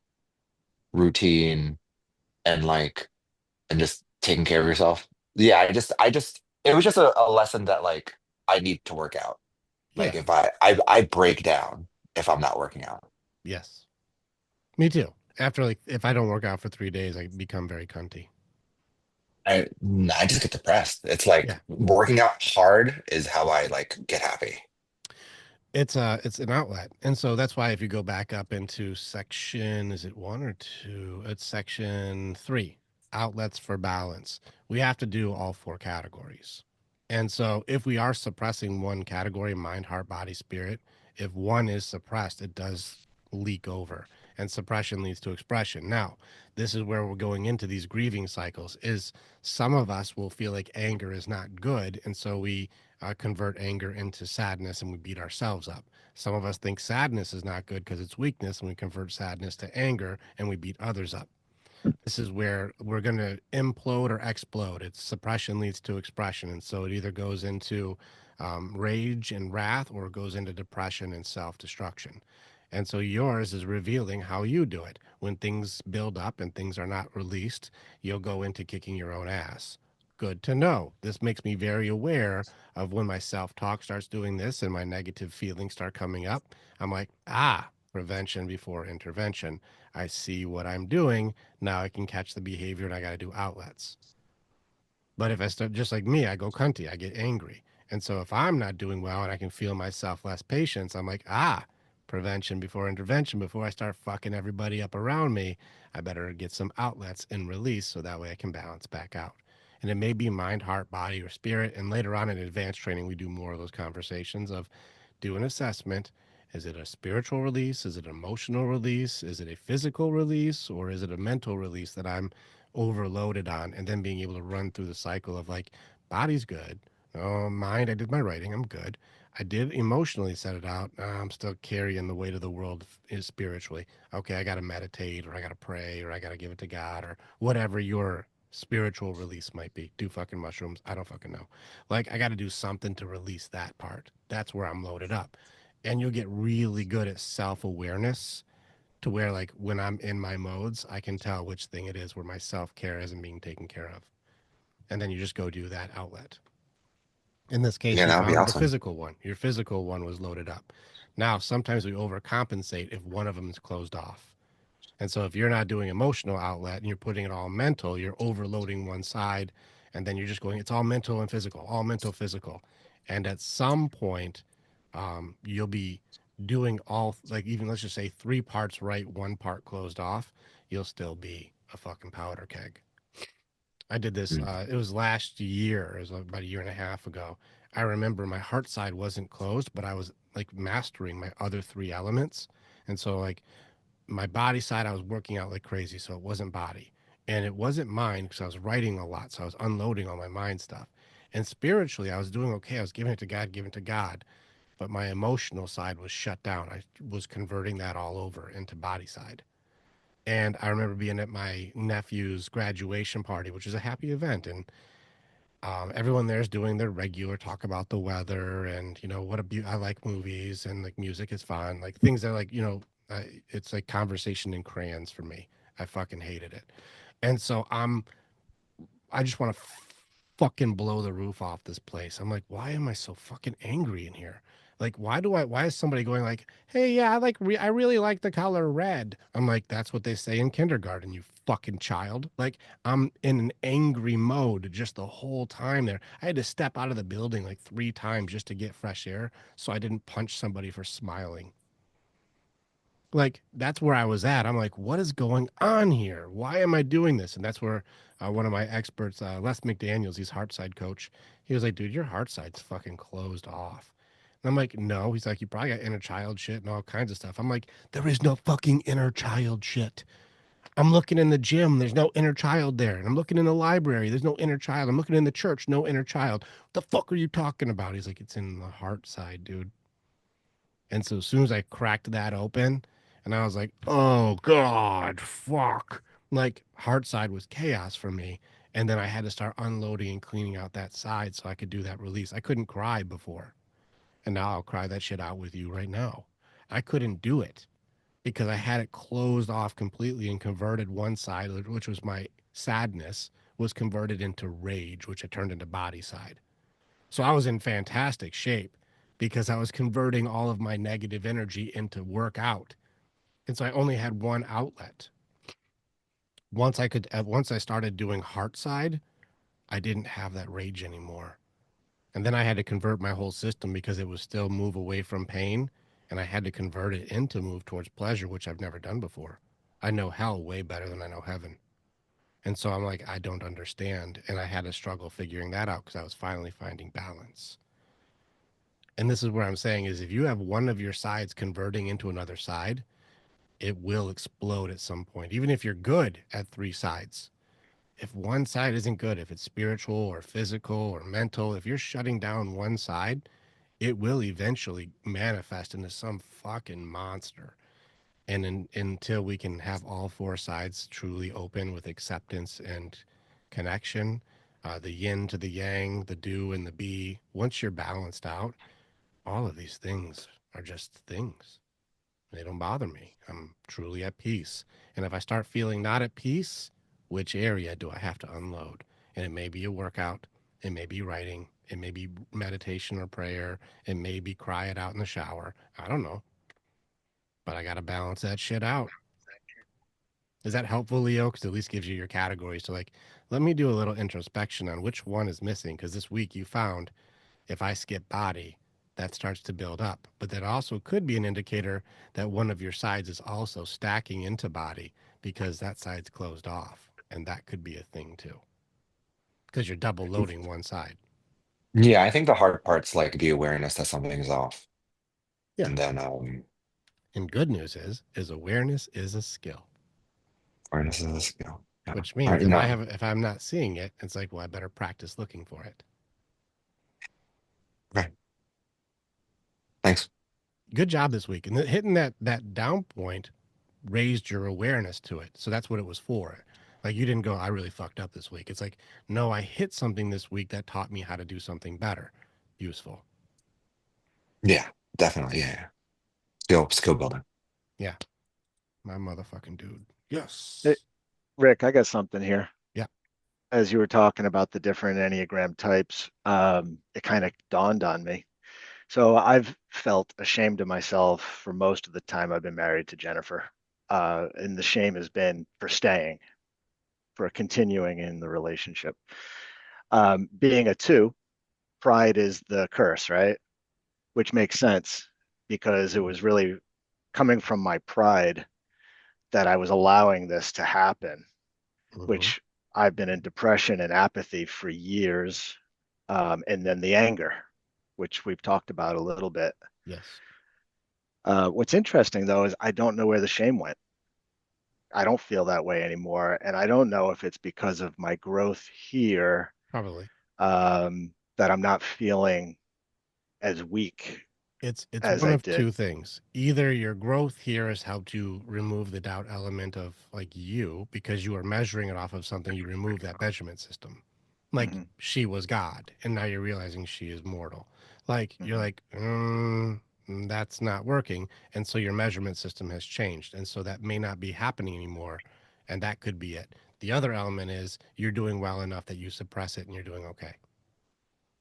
Speaker 6: routine and like and just taking care of yourself. Yeah, I just it was just a lesson that like I need to work out. Like
Speaker 1: Yeah.
Speaker 6: if I break down if I'm not working out.
Speaker 1: Yes. Me too. After like if I don't work out for 3 days, I become very cunty.
Speaker 6: I just get depressed. It's like
Speaker 1: Yeah.
Speaker 6: working out hard is how I like get happy.
Speaker 1: It's an outlet. And so that's why if you go back up into section, is it one or two? It's section three, outlets for balance. We have to do all four categories. And so if we are suppressing one category, mind, heart, body, spirit, if one is suppressed, it does leak over. And suppression leads to expression. Now, this is where we're going into these grieving cycles is some of us will feel like anger is not good. And so we convert anger into sadness and we beat ourselves up. Some of us think sadness is not good because it's weakness and we convert sadness to anger and we beat others up. This is where we're going to implode or explode. It's suppression leads to expression. And so it either goes into rage and wrath or it goes into depression and self destruction. And so yours is revealing how you do it. When things build up and things are not released, you'll go into kicking your own ass. Good to know. This makes me very aware of when my self talk starts doing this and my negative feelings start coming up. I'm like, prevention before intervention. I see what I'm doing. Now I can catch the behavior and I got to do outlets. But if I start just like me, I go cunty, I get angry. And so if I'm not doing well and I can feel myself less patience, I'm like, prevention before intervention. Before I start fucking everybody up around me, I better get some outlets and release so that way I can balance back out. And it may be mind, heart, body, or spirit. And later on in advanced training, we do more of those conversations of do an assessment. Is it a spiritual release? Is it an emotional release? Is it a physical release? Or is it a mental release that I'm overloaded on? And then being able to run through the cycle of like, body's good. Oh, mind, I did my writing. I'm good. I did emotionally set it out. I'm still carrying the weight of the world is spiritually. Okay, I got to meditate or I got to pray or I got to give it to God or whatever your spiritual release might be. Do fucking mushrooms. I don't fucking know. Like, I got to do something to release that part. That's where I'm loaded up. And you'll get really good at self awareness to where, like, when I'm in my modes, I can tell which thing it is where my self care isn't being taken care of. And then you just go do that outlet. In this case,
Speaker 6: Yeah,
Speaker 1: you
Speaker 6: that would be
Speaker 1: found the
Speaker 6: awesome.
Speaker 1: physical one. Your physical one was loaded up. Now, sometimes we overcompensate if one of them is closed off. And so if you're not doing emotional outlet and you're putting it all mental, you're overloading one side and then you're just going, it's all mental and physical, all mental, physical. And at some point, you'll be doing all, like, even let's just say three parts right, one part closed off, you'll still be a fucking powder keg. I did this,
Speaker 6: Mm.
Speaker 1: it was last year, it was about a year and a half ago. I remember my heart side wasn't closed, but I was like mastering my other three elements. And so, like, my body side, I was working out like crazy, so it wasn't body. And it wasn't mind because I was writing a lot, so I was unloading all my mind stuff. And spiritually, I was doing okay. I was giving it to God, giving it to God. But my emotional side was shut down. I was converting that all over into body side. And I remember being at my nephew's graduation party, which is a happy event. And everyone there is doing their regular talk about the weather and what I like movies and like music is fun, like things that like it's like conversation in crayons for me. I fucking hated it, and so I just want to fucking blow the roof off this place. I'm like, why am I so fucking angry in here? Like, why is somebody going like, hey, yeah, I really like the color red. I'm like, that's what they say in kindergarten, you fucking child. Like, I'm in an angry mode just the whole time there. I had to step out of the building like 3 times just to get fresh air so I didn't punch somebody for smiling. Like, that's where I was at. I'm like, what is going on here? Why am I doing this? And that's where one of my experts, Les McDaniels, he's heart side coach. He was like, dude, your heart side's fucking closed off. And I'm like, no. He's like, you probably got inner child shit and all kinds of stuff. I'm like, there is no fucking inner child shit. I'm looking in the gym, there's no inner child there. And I'm looking in the library, there's no inner child. I'm looking in the church, no inner child. What the fuck are you talking about? He's like, it's in the heart side, dude. And so as soon as I cracked that open, and I was like, oh God, fuck. Like, heart side was chaos for me. And then I had to start unloading and cleaning out that side so I could do that release. I couldn't cry before. And now I'll cry that shit out with you right now. I couldn't do it because I had it closed off completely and converted one side, which was my sadness, was converted into rage, which I turned into body side. So I was in fantastic shape because I was converting all of my negative energy into workout. And so I only had one outlet. once I started doing heart side, I didn't have that rage anymore. And then I had to convert my whole system because it was still move away from pain. And I had to convert it into move towards pleasure, which I've never done before. I know hell way better than I know heaven. And so I'm like, I don't understand. And I had to struggle figuring that out because I was finally finding balance. And this is where I'm saying is if you have one of your sides converting into another side, it will explode at some point. Even if you're good at three sides, if one side isn't good, if it's spiritual or physical or mental, if you're shutting down one side, it will eventually manifest into some fucking monster. And until we can have all four sides truly open with acceptance and connection, the yin to the yang, the do and the be, once you're balanced out, all of these things are just things. They don't bother me. I'm truly at peace. And if I start feeling not at peace, which area do I have to unload? And it may be a workout, it may be writing, it may be meditation or prayer, it may be cry it out in the shower. I don't know, but I got to balance that shit out. Is that helpful, Leo? Because at least gives you your categories to like, let me do a little introspection on which one is missing. Because this week you found if I skip body, that starts to build up. But that also could be an indicator that one of your sides is also stacking into body because that side's closed off. And that could be a thing too. Because you're double loading one side.
Speaker 6: Yeah, I think the hard part's like the awareness that something's off.
Speaker 1: Yeah.
Speaker 6: And then
Speaker 1: And good news is awareness is a skill.
Speaker 6: awareness is a skill. Yeah.
Speaker 1: Which
Speaker 6: All right,
Speaker 1: means
Speaker 6: no.
Speaker 1: if I'm not seeing it, it's like, well, I better practice looking for it.
Speaker 6: Okay. Thanks.
Speaker 1: Good job this week. And hitting that down point raised your awareness to it. So that's what it was for. Like you didn't go, I really fucked up this week. It's like, no, I hit something this week that taught me how to do something better, useful.
Speaker 6: Yeah, definitely. Yeah, yeah. Skill building.
Speaker 1: Yeah, my motherfucking dude.
Speaker 5: Hey,
Speaker 1: Yes.
Speaker 5: Rick, I got something here.
Speaker 1: Yeah.
Speaker 5: As you were talking about the different Enneagram types, it kind of dawned on me. So I've felt ashamed of myself for most of the time I've been married to Jennifer. And the shame has been for staying, for continuing in the relationship. Being a two, pride is the curse, right? Which makes sense because it was really coming from my pride that I was allowing this to happen,
Speaker 1: Mm-hmm.
Speaker 5: which I've been in depression and apathy for years. And then the anger, which we've talked about a little bit.
Speaker 1: Yes.
Speaker 5: What's interesting though is I don't know where the shame went. I don't feel that way anymore. And I don't know if it's because of my growth here
Speaker 1: Probably.
Speaker 5: that I'm not feeling as weak
Speaker 1: It's
Speaker 5: as
Speaker 1: one
Speaker 5: I
Speaker 1: of
Speaker 5: did.
Speaker 1: two things. Either your growth here has helped you remove the doubt element of like you because you are measuring it off of something you remove that measurement system. Like
Speaker 5: Hmm.
Speaker 1: she was God and now you're realizing she is mortal. Like you're
Speaker 5: Hmm.
Speaker 1: like, that's not working. And so your measurement system has changed. And so that may not be happening anymore. And that could be it. The other element is you're doing well enough that you suppress it and you're doing okay.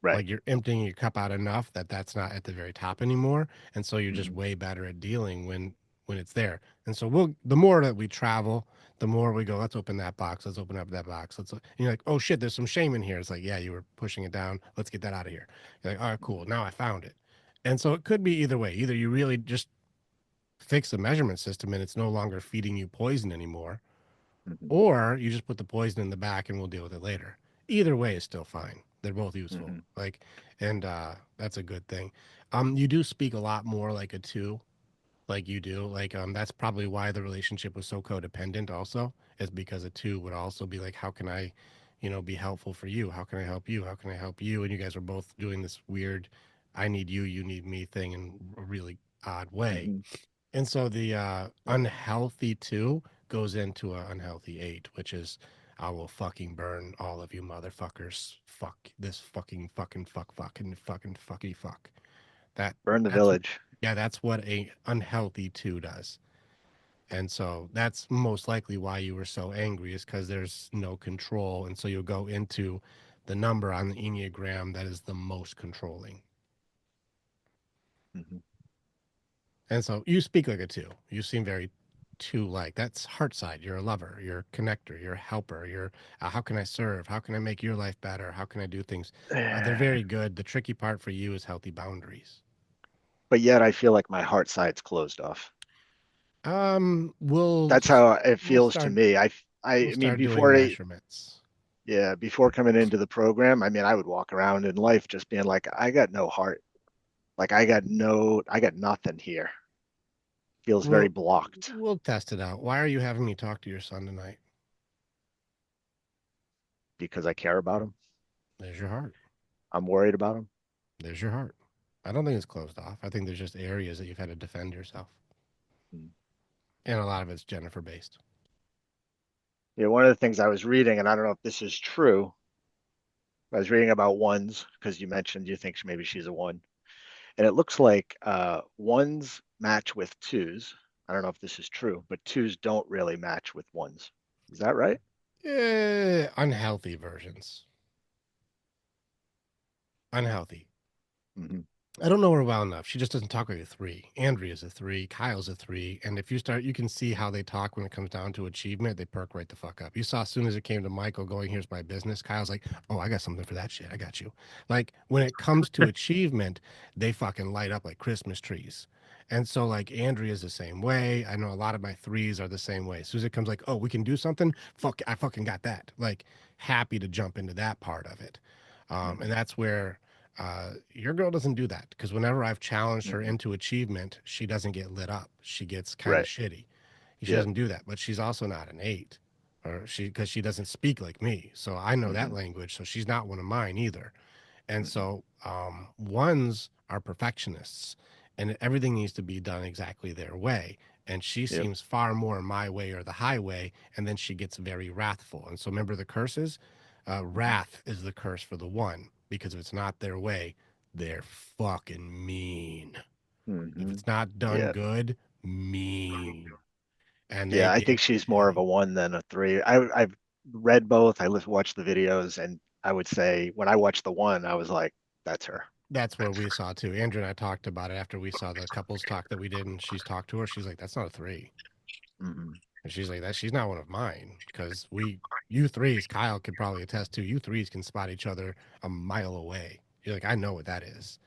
Speaker 5: Right.
Speaker 1: Like you're emptying your cup out enough that that's not at the very top anymore, and so you're just
Speaker 5: Hmm.
Speaker 1: way better at dealing when it's there. And so we'll the more that we travel, the more we go, let's open that box, let's open up that box, and you're like, oh shit, there's some shame in here. It's like, yeah, you were pushing it down, let's get that out of here. You're like, all right, cool, now I found it. And so it could be either way. Either you really just fix the measurement system and it's no longer feeding you poison anymore,
Speaker 5: Hmm.
Speaker 1: or you just put the poison in the back and we'll deal with it later. Either way is still fine. They're both useful.
Speaker 5: Hmm.
Speaker 1: Like, and that's a good thing. You do speak a lot more like a two, like you do. Like, that's probably why the relationship was so codependent. Also, is because a two would also be like, how can I, be helpful for you? How can I help you? How can I help you? And you guys were both doing this weird, I need you, you need me thing in a really odd way.
Speaker 5: Hmm.
Speaker 1: And so the unhealthy two goes into an unhealthy eight, which is I will fucking burn all of you motherfuckers. Fuck this fucking fucking fucky fuck. That
Speaker 5: Burn the
Speaker 1: that's
Speaker 5: village.
Speaker 1: yeah, that's what a unhealthy two does. And so that's most likely why you were so angry is because there's no control. And so you'll go into the number on the Enneagram that is the most controlling.
Speaker 5: Hmm.
Speaker 1: And so you speak like a two. You seem very two like. That's heart side. You're a lover. You're a connector. You're a helper. You're how can I serve? How can I make your life better? How can I do things? They're very good. The tricky part for you is healthy boundaries.
Speaker 5: But yet I feel like my heart side's closed off.
Speaker 1: We'll
Speaker 5: That's how it
Speaker 1: we'll
Speaker 5: feels to
Speaker 1: start
Speaker 5: me.
Speaker 1: we'll
Speaker 5: I mean,
Speaker 1: start doing measurements.
Speaker 5: yeah, before coming into the program, I mean, I would walk around in life just being like, I got no heart. Like I got nothing here. Feels very
Speaker 1: We'll
Speaker 5: blocked
Speaker 1: we'll test it out. Why are you having me talk to your son tonight?
Speaker 5: because I care about him.
Speaker 1: There's your heart.
Speaker 5: I'm worried about him.
Speaker 1: There's your heart. I don't think it's closed off. I think there's just areas that you've had to defend yourself.
Speaker 5: Mm.
Speaker 1: And a lot of it's Jennifer based.
Speaker 5: Yeah, one of the things I was reading, and I don't know if this is true, I was reading about ones because you mentioned you think maybe she's a one. And it looks like ones match with twos. I don't know if this is true, but twos don't really match with ones. Is that right?
Speaker 1: Unhealthy versions. Unhealthy.
Speaker 5: Hmm.
Speaker 1: I don't know her well enough. She just doesn't talk like a three. Andrea's a three. Kyle's a three. And if you start, you can see how they talk when it comes down to achievement. They perk right the fuck up. You saw as soon as it came to Michael going, here's my business. Kyle's like, oh, I got something for that shit. I got you. Like when it comes to achievement, they fucking light up like Christmas trees. And so like Andrea's the same way. I know a lot of my threes are the same way. As soon as it comes like, oh, we can do something. Fuck, I fucking got that. Like happy to jump into that part of it. And
Speaker 5: Hmm.
Speaker 1: that's where your girl doesn't do that because whenever I've challenged her
Speaker 5: Hmm.
Speaker 1: into achievement, she doesn't get lit up. She gets kind of
Speaker 5: Right.
Speaker 1: shitty. She
Speaker 5: Yep.
Speaker 1: doesn't do that, but she's also not an eight, or she because she doesn't speak like me. So I know that
Speaker 5: Hmm.
Speaker 1: language. So she's not one of mine either. And
Speaker 5: Hmm.
Speaker 1: so ones are perfectionists, and everything needs to be done exactly their way. And she
Speaker 5: Yep.
Speaker 1: seems far more my way or the highway, and then she gets very wrathful. And so remember the curses?
Speaker 5: Hmm.
Speaker 1: Wrath is the curse for the one because if it's not their way, they're fucking mean. If
Speaker 5: Hmm.
Speaker 1: it's not done
Speaker 5: Yeah.
Speaker 1: good, mean. And they
Speaker 5: Yeah. I
Speaker 1: get
Speaker 5: think she's more of a one than a three. I've read both. Watched the videos, and I would say when I watched the one, I was like, that's her.
Speaker 1: that's where we saw too. Andrew and I talked about it after we saw the couples talk that we did, and she's talked to her. She's like, "That's not a three,"
Speaker 5: Hmm.
Speaker 1: and she's like, "That she's not one of mine because you threes, Kyle could probably attest to. You threes can spot each other a mile away. You're like, I know what that is.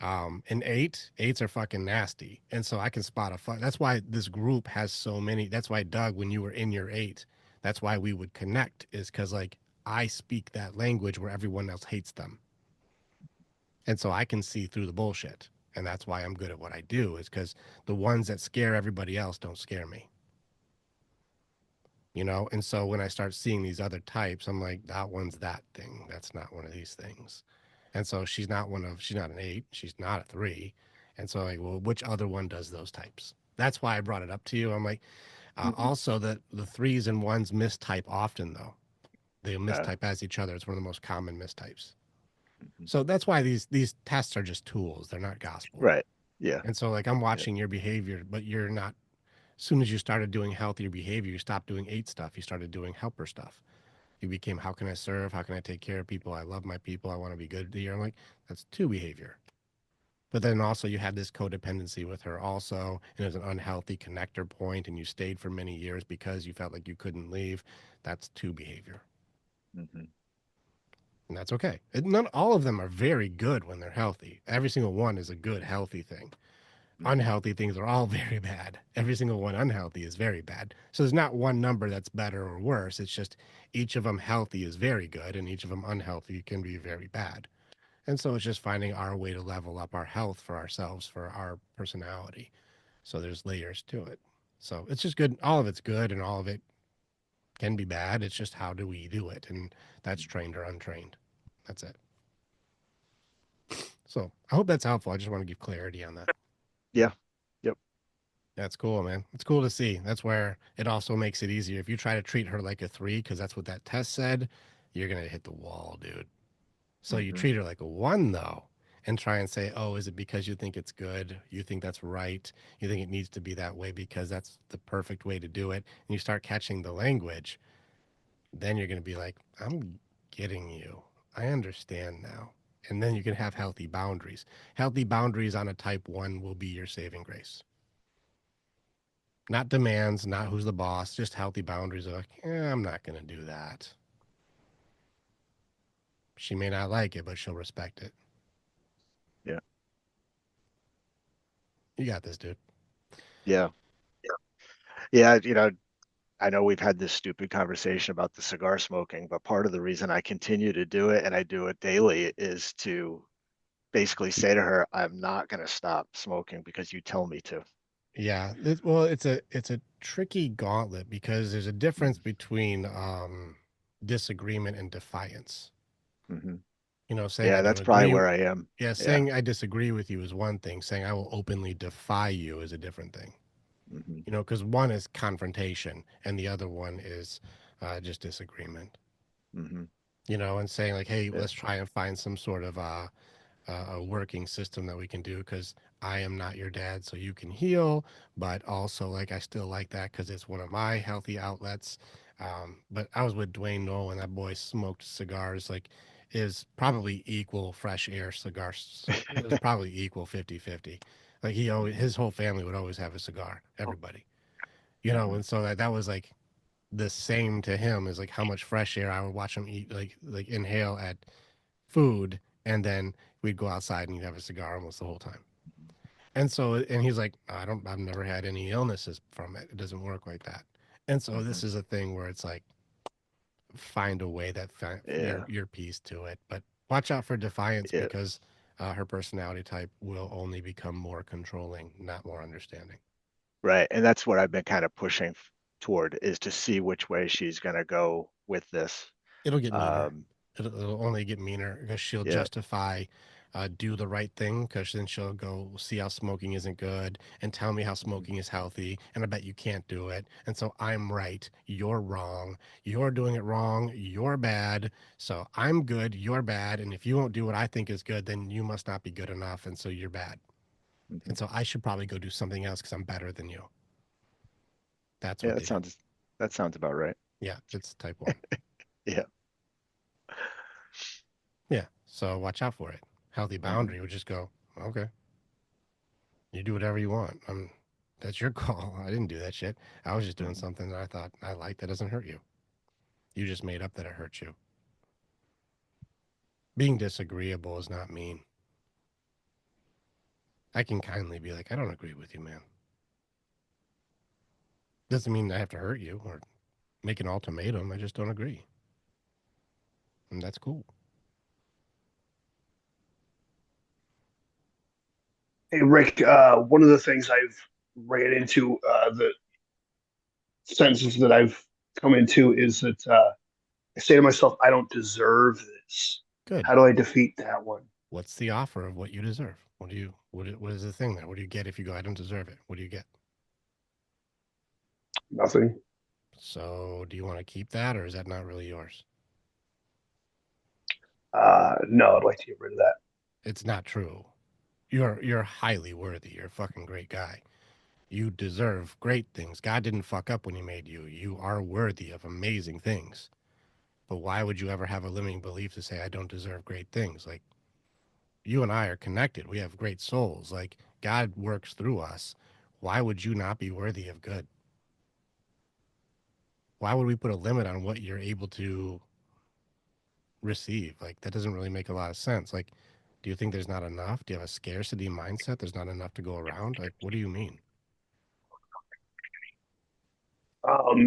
Speaker 1: And eights are fucking nasty, and so I can spot a fuck. That's why this group has so many. That's why Doug, when you were in your eight, that's why we would connect is because like I speak that language where everyone else hates them. And so I can see through the bullshit. And that's why I'm good at what I do, is because the ones that scare everybody else don't scare me. You know? And so when I start seeing these other types, I'm like, that one's that thing. That's not one of these things. And so she's not an eight. She's not a three. And so like, well, which other one does those types? That's why I brought it up to you. I'm like, also that the threes and ones mistype often though. They
Speaker 5: Yeah.
Speaker 1: mistype as each other. It's one of the most common mistypes.
Speaker 5: Mhm.
Speaker 1: So that's why these tests are just tools. They're not gospel.
Speaker 5: Right. Yeah.
Speaker 1: And so like I'm
Speaker 5: Yeah.
Speaker 1: watching your behavior, but you're not as soon as you started doing healthier behavior, you stopped doing eight stuff. You started doing helper stuff. You became how can I serve? How can I take care of people? I love my people. I want to be good to you. I'm like, that's two behavior. But then also you had this codependency with her also, and it was an unhealthy connector point, and you stayed for many years because you felt like you couldn't leave. That's two behavior.
Speaker 5: Hmm.
Speaker 1: And that's okay. None all of them are very good when they're healthy. Every single one is a good, healthy thing.
Speaker 5: Hmm.
Speaker 1: Unhealthy things are all very bad. Every single one unhealthy is very bad. So there's not one number that's better or worse. It's just each of them healthy is very good and each of them unhealthy can be very bad. And so it's just finding our way to level up our health for ourselves, for our personality. So there's layers to it. So it's just good. All of it's good and all of it can be bad. It's just how do we do it? And that's trained or untrained. That's it. So I hope that's helpful. I just want to give clarity on that.
Speaker 5: Yeah. Yep.
Speaker 1: That's cool, man. It's cool to see. That's where it also makes it easier. If you try to treat her like a three, because that's what that test said, you're gonna hit the wall, dude. So you
Speaker 5: Hmm.
Speaker 1: treat her like a one though, and try and say, oh, is it because you think it's good? You think that's right? You think it needs to be that way because that's the perfect way to do it? And you start catching the language, then you're gonna be like, I'm getting you. I understand now. And then you can have healthy boundaries. Healthy boundaries on a type one will be your saving grace. Not demands, not who's the boss, just healthy boundaries of like, I'm not going to do that. She may not like it, but she'll respect it.
Speaker 5: Yeah.
Speaker 1: You got this, dude.
Speaker 5: Yeah. Yeah. I know we've had this stupid conversation about the cigar smoking, but part of the reason I continue to do it and I do it daily is to basically say to her, I'm not going to stop smoking because you tell me to.
Speaker 1: Yeah. Well, it's a tricky gauntlet because there's a difference
Speaker 5: Mm-hmm.
Speaker 1: between disagreement and defiance.
Speaker 5: Mm-hmm.
Speaker 1: Saying I
Speaker 5: Yeah,
Speaker 1: don't
Speaker 5: that's probably
Speaker 1: agree.
Speaker 5: where I am.
Speaker 1: Yeah,
Speaker 5: Yeah.
Speaker 1: saying I disagree with you is one thing. Saying I will openly defy you is a different thing.
Speaker 5: Mm-hmm.
Speaker 1: Because one is confrontation and the other one is just disagreement.
Speaker 5: Mm-hmm.
Speaker 1: And saying like, hey,
Speaker 5: Yeah.
Speaker 1: let's try and find some sort of a working system that we can do because I am not your dad, so you can heal, but also like I still like that because it's one of my healthy outlets. But I was with Dwayne Knoll and that boy smoked cigars like is probably equal fresh air cigars. It was probably equal 50-50. Like he always,
Speaker 5: Mm-hmm.
Speaker 1: his whole family would always have a cigar, everybody,
Speaker 5: Mm-hmm.
Speaker 1: and so that was like the same to him as like how much fresh air I would watch him eat, like inhale at food, and then we'd go outside and he'd have a cigar almost the whole time. And so, and he's like, I've never had any illnesses from it. It doesn't work like that. And so
Speaker 5: Mm-hmm.
Speaker 1: this is a thing where it's like, find a way that
Speaker 5: Yeah.
Speaker 1: your piece to it, but watch out for defiance
Speaker 5: Yeah.
Speaker 1: because her personality type will only become more controlling, not more understanding.
Speaker 5: Right. And that's what I've been kind of pushing toward is to see which way she's going to go with this.
Speaker 1: It'll get meaner.
Speaker 5: Um,
Speaker 1: It'll only get meaner because she'll
Speaker 5: yeah.
Speaker 1: justify, do the right thing because then she'll go see how smoking isn't good and tell me how
Speaker 5: Mm-hmm.
Speaker 1: smoking is healthy. And I bet you can't do it. And so I'm right. You're wrong. You're doing it wrong. You're bad. So I'm good. You're bad. And if you won't do what I think is good, then you must not be good enough. And so you're bad.
Speaker 5: Mm-hmm.
Speaker 1: And so I should probably go do something else because I'm better than you. That's
Speaker 5: Yeah,
Speaker 1: what they do.
Speaker 5: that sounds about right.
Speaker 1: Yeah, it's type one.
Speaker 5: Yeah.
Speaker 1: Yeah. So watch out for it. Healthy
Speaker 5: Mm-hmm.
Speaker 1: boundary would just go, okay, you do whatever you want. That's your call. I didn't do that shit. I was just doing
Speaker 5: Mm-hmm.
Speaker 1: something that I thought I liked that doesn't hurt you. You just made up that it hurts you. Being disagreeable is not mean. I can kindly be like, I don't agree with you, man. Doesn't mean I have to hurt you or make an ultimatum. I just don't agree. And that's cool.
Speaker 4: Hey, Rick, one of the things I've ran into, the sentences that I've come into is that I say to myself, I don't deserve this.
Speaker 1: Good.
Speaker 4: How do I defeat that one?
Speaker 1: What's the offer of what you deserve? What is the thing there? What do you get if you go, I don't deserve it? What do you get?
Speaker 4: Nothing.
Speaker 1: So do you want to keep that or is that not really yours?
Speaker 4: No, I'd like to get rid of that.
Speaker 1: It's not true. You're highly worthy. You're a fucking great guy. You deserve great things. God didn't fuck up when he made you. You are worthy of amazing things. But why would you ever have a limiting belief to say I don't deserve great things? Like you and I are connected. We have great souls. Like God works through us. Why would you not be worthy of good? Why would we put a limit on what you're able to receive? Like that doesn't really make a lot of sense. Like do you think there's not enough? Do you have a scarcity mindset? There's not enough to go around? Like what do you mean?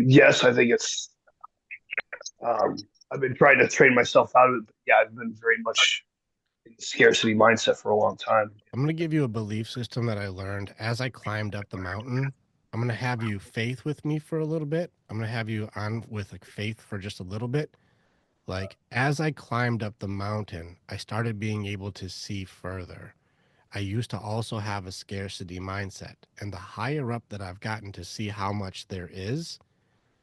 Speaker 4: Yes, I think it's. I've been trying to train myself out of it. But yeah, I've been very much in the scarcity mindset for a long time.
Speaker 1: I'm going to give you a belief system that I learned as I climbed up the mountain. I'm going to have you faith with me for a little bit. I'm going to have you on with like faith for just a little bit. Like as I climbed up the mountain, I started being able to see further. I used to also have a scarcity mindset. And the higher up that I've gotten to see how much there is,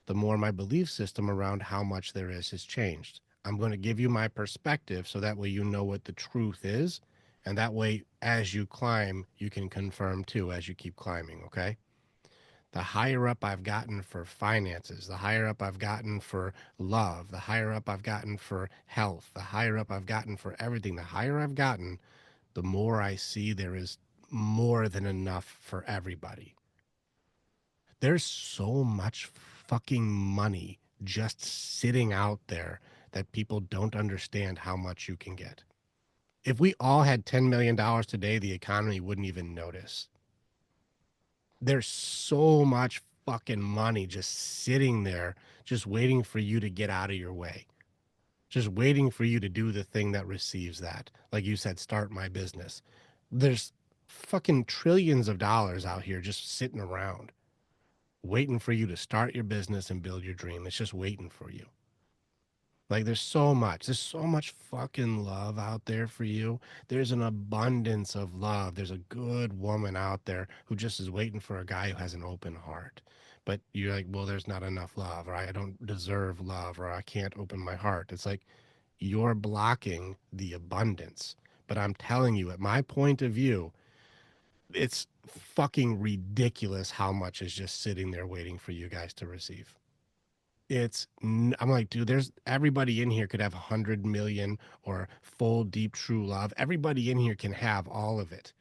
Speaker 1: the more my belief system around how much there is has changed. I'm going to give you my perspective so that way you know what the truth is. And that way, as you climb, you can confirm too as you keep climbing. Okay. The higher up I've gotten for finances, the higher up I've gotten for love, the higher up I've gotten for health, the higher up I've gotten for everything, the higher I've gotten, the more I see there is more than enough for everybody. There's so much fucking money just sitting out there that people don't understand how much you can get. If we all had $10 million today, the economy wouldn't even notice. There's so much fucking money just sitting there, just waiting for you to get out of your way, just waiting for you to do the thing that receives that. Like you said, start my business. There's fucking trillions of dollars out here just sitting around, waiting for you to start your business and build your dream. It's just waiting for you. Like there's so much fucking love out there for you. There's an abundance of love. There's a good woman out there who just is waiting for a guy who has an open heart. But you're like, well, there's not enough love, or I don't deserve love, or I can't open my heart. It's like you're blocking the abundance. But I'm telling you, at my point of view, it's fucking ridiculous how much is just sitting there waiting for you guys to receive. I'm like, dude, there's everybody in here could have 100 million or full deep true love. Everybody in here can have all of it.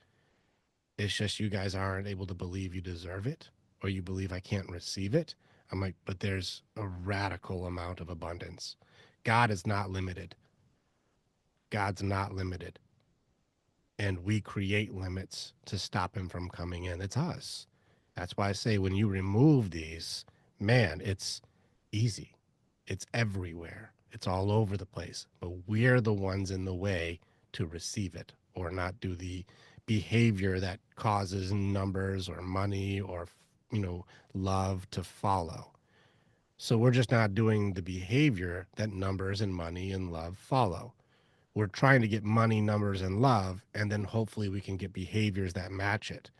Speaker 1: It's just you guys aren't able to believe you deserve it, or you believe I can't receive it. I'm like, but there's a radical amount of abundance. God is not limited. God's not limited. And we create limits to stop him from coming in. It's us. That's why I say when you remove these, man, it's easy. It's everywhere. It's all over the place. But we're the ones in the way to receive it or not do the behavior that causes numbers or money or, love to follow. So we're just not doing the behavior that numbers and money and love follow. We're trying to get money, numbers, and love, and then hopefully we can get behaviors that match it.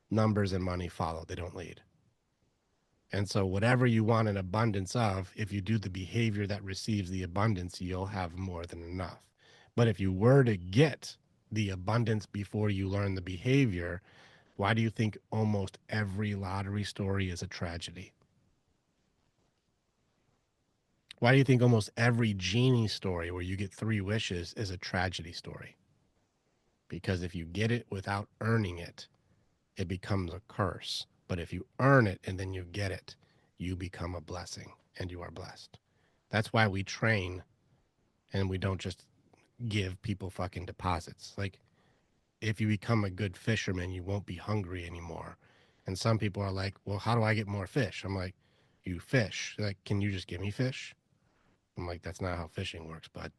Speaker 1: Numbers and money follow, they don't lead. And so, whatever you want an abundance of, if you do the behavior that receives the abundance, you'll have more than enough. But if you were to get the abundance before you learn the behavior, why do you think almost every lottery story is a tragedy? Why do you think almost every genie story where you get 3 wishes is a tragedy story? Because if you get it without earning it, it becomes a curse. But if you earn it and then you get it, you become a blessing and you are blessed. That's why we train and we don't just give people fucking deposits. Like, if you become a good fisherman, you won't be hungry anymore. And some people are like, well, how do I get more fish? I'm like, you fish. They're like, can you just give me fish? I'm like, that's not how fishing works, bud.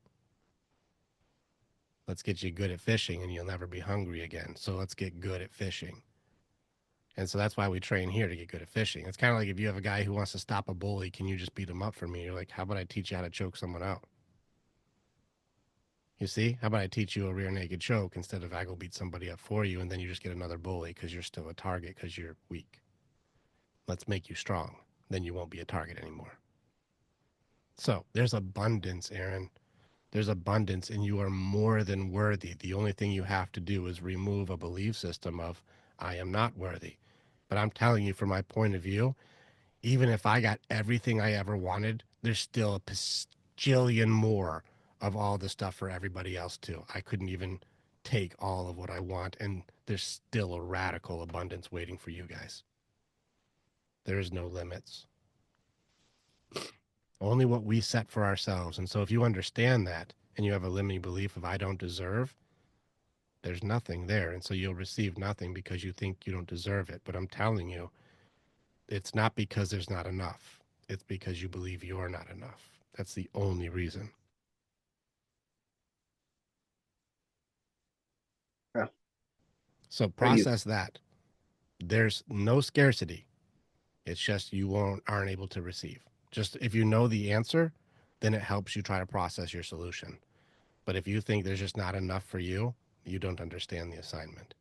Speaker 1: Let's get you good at fishing and you'll never be hungry again. So let's get good at fishing. And so that's why we train here to get good at fishing. It's kind of like if you have a guy who wants to stop a bully, can you just beat him up for me? You're like, how about I teach you how to choke someone out? You see? How about I teach you a rear naked choke instead of I go beat somebody up for you and then you just get another bully because you're still a target because you're weak. Let's make you strong. Then you won't be a target anymore. So there's abundance, Aaron. There's abundance, and you are more than worthy. The only thing you have to do is remove a belief system of, I am not worthy. But I'm telling you, from my point of view, even if I got everything I ever wanted, there's still a bajillion more of all the stuff for everybody else too. I couldn't even take all of what I want, and there's still a radical abundance waiting for you guys. There's no limits. Only what we set for ourselves. And so if you understand that and you have a limiting belief of I don't deserve, there's nothing there. And so you'll receive nothing because you think you don't deserve it. But I'm telling you, it's not because there's not enough. It's because you believe you're not enough. That's the only reason.
Speaker 4: Yeah.
Speaker 1: So
Speaker 4: Thank you.
Speaker 1: process that. There's no scarcity. It's just you aren't able to receive. Just if you know the answer, then it helps you try to process your solution. But if you think there's just not enough for you, you don't understand the assignment.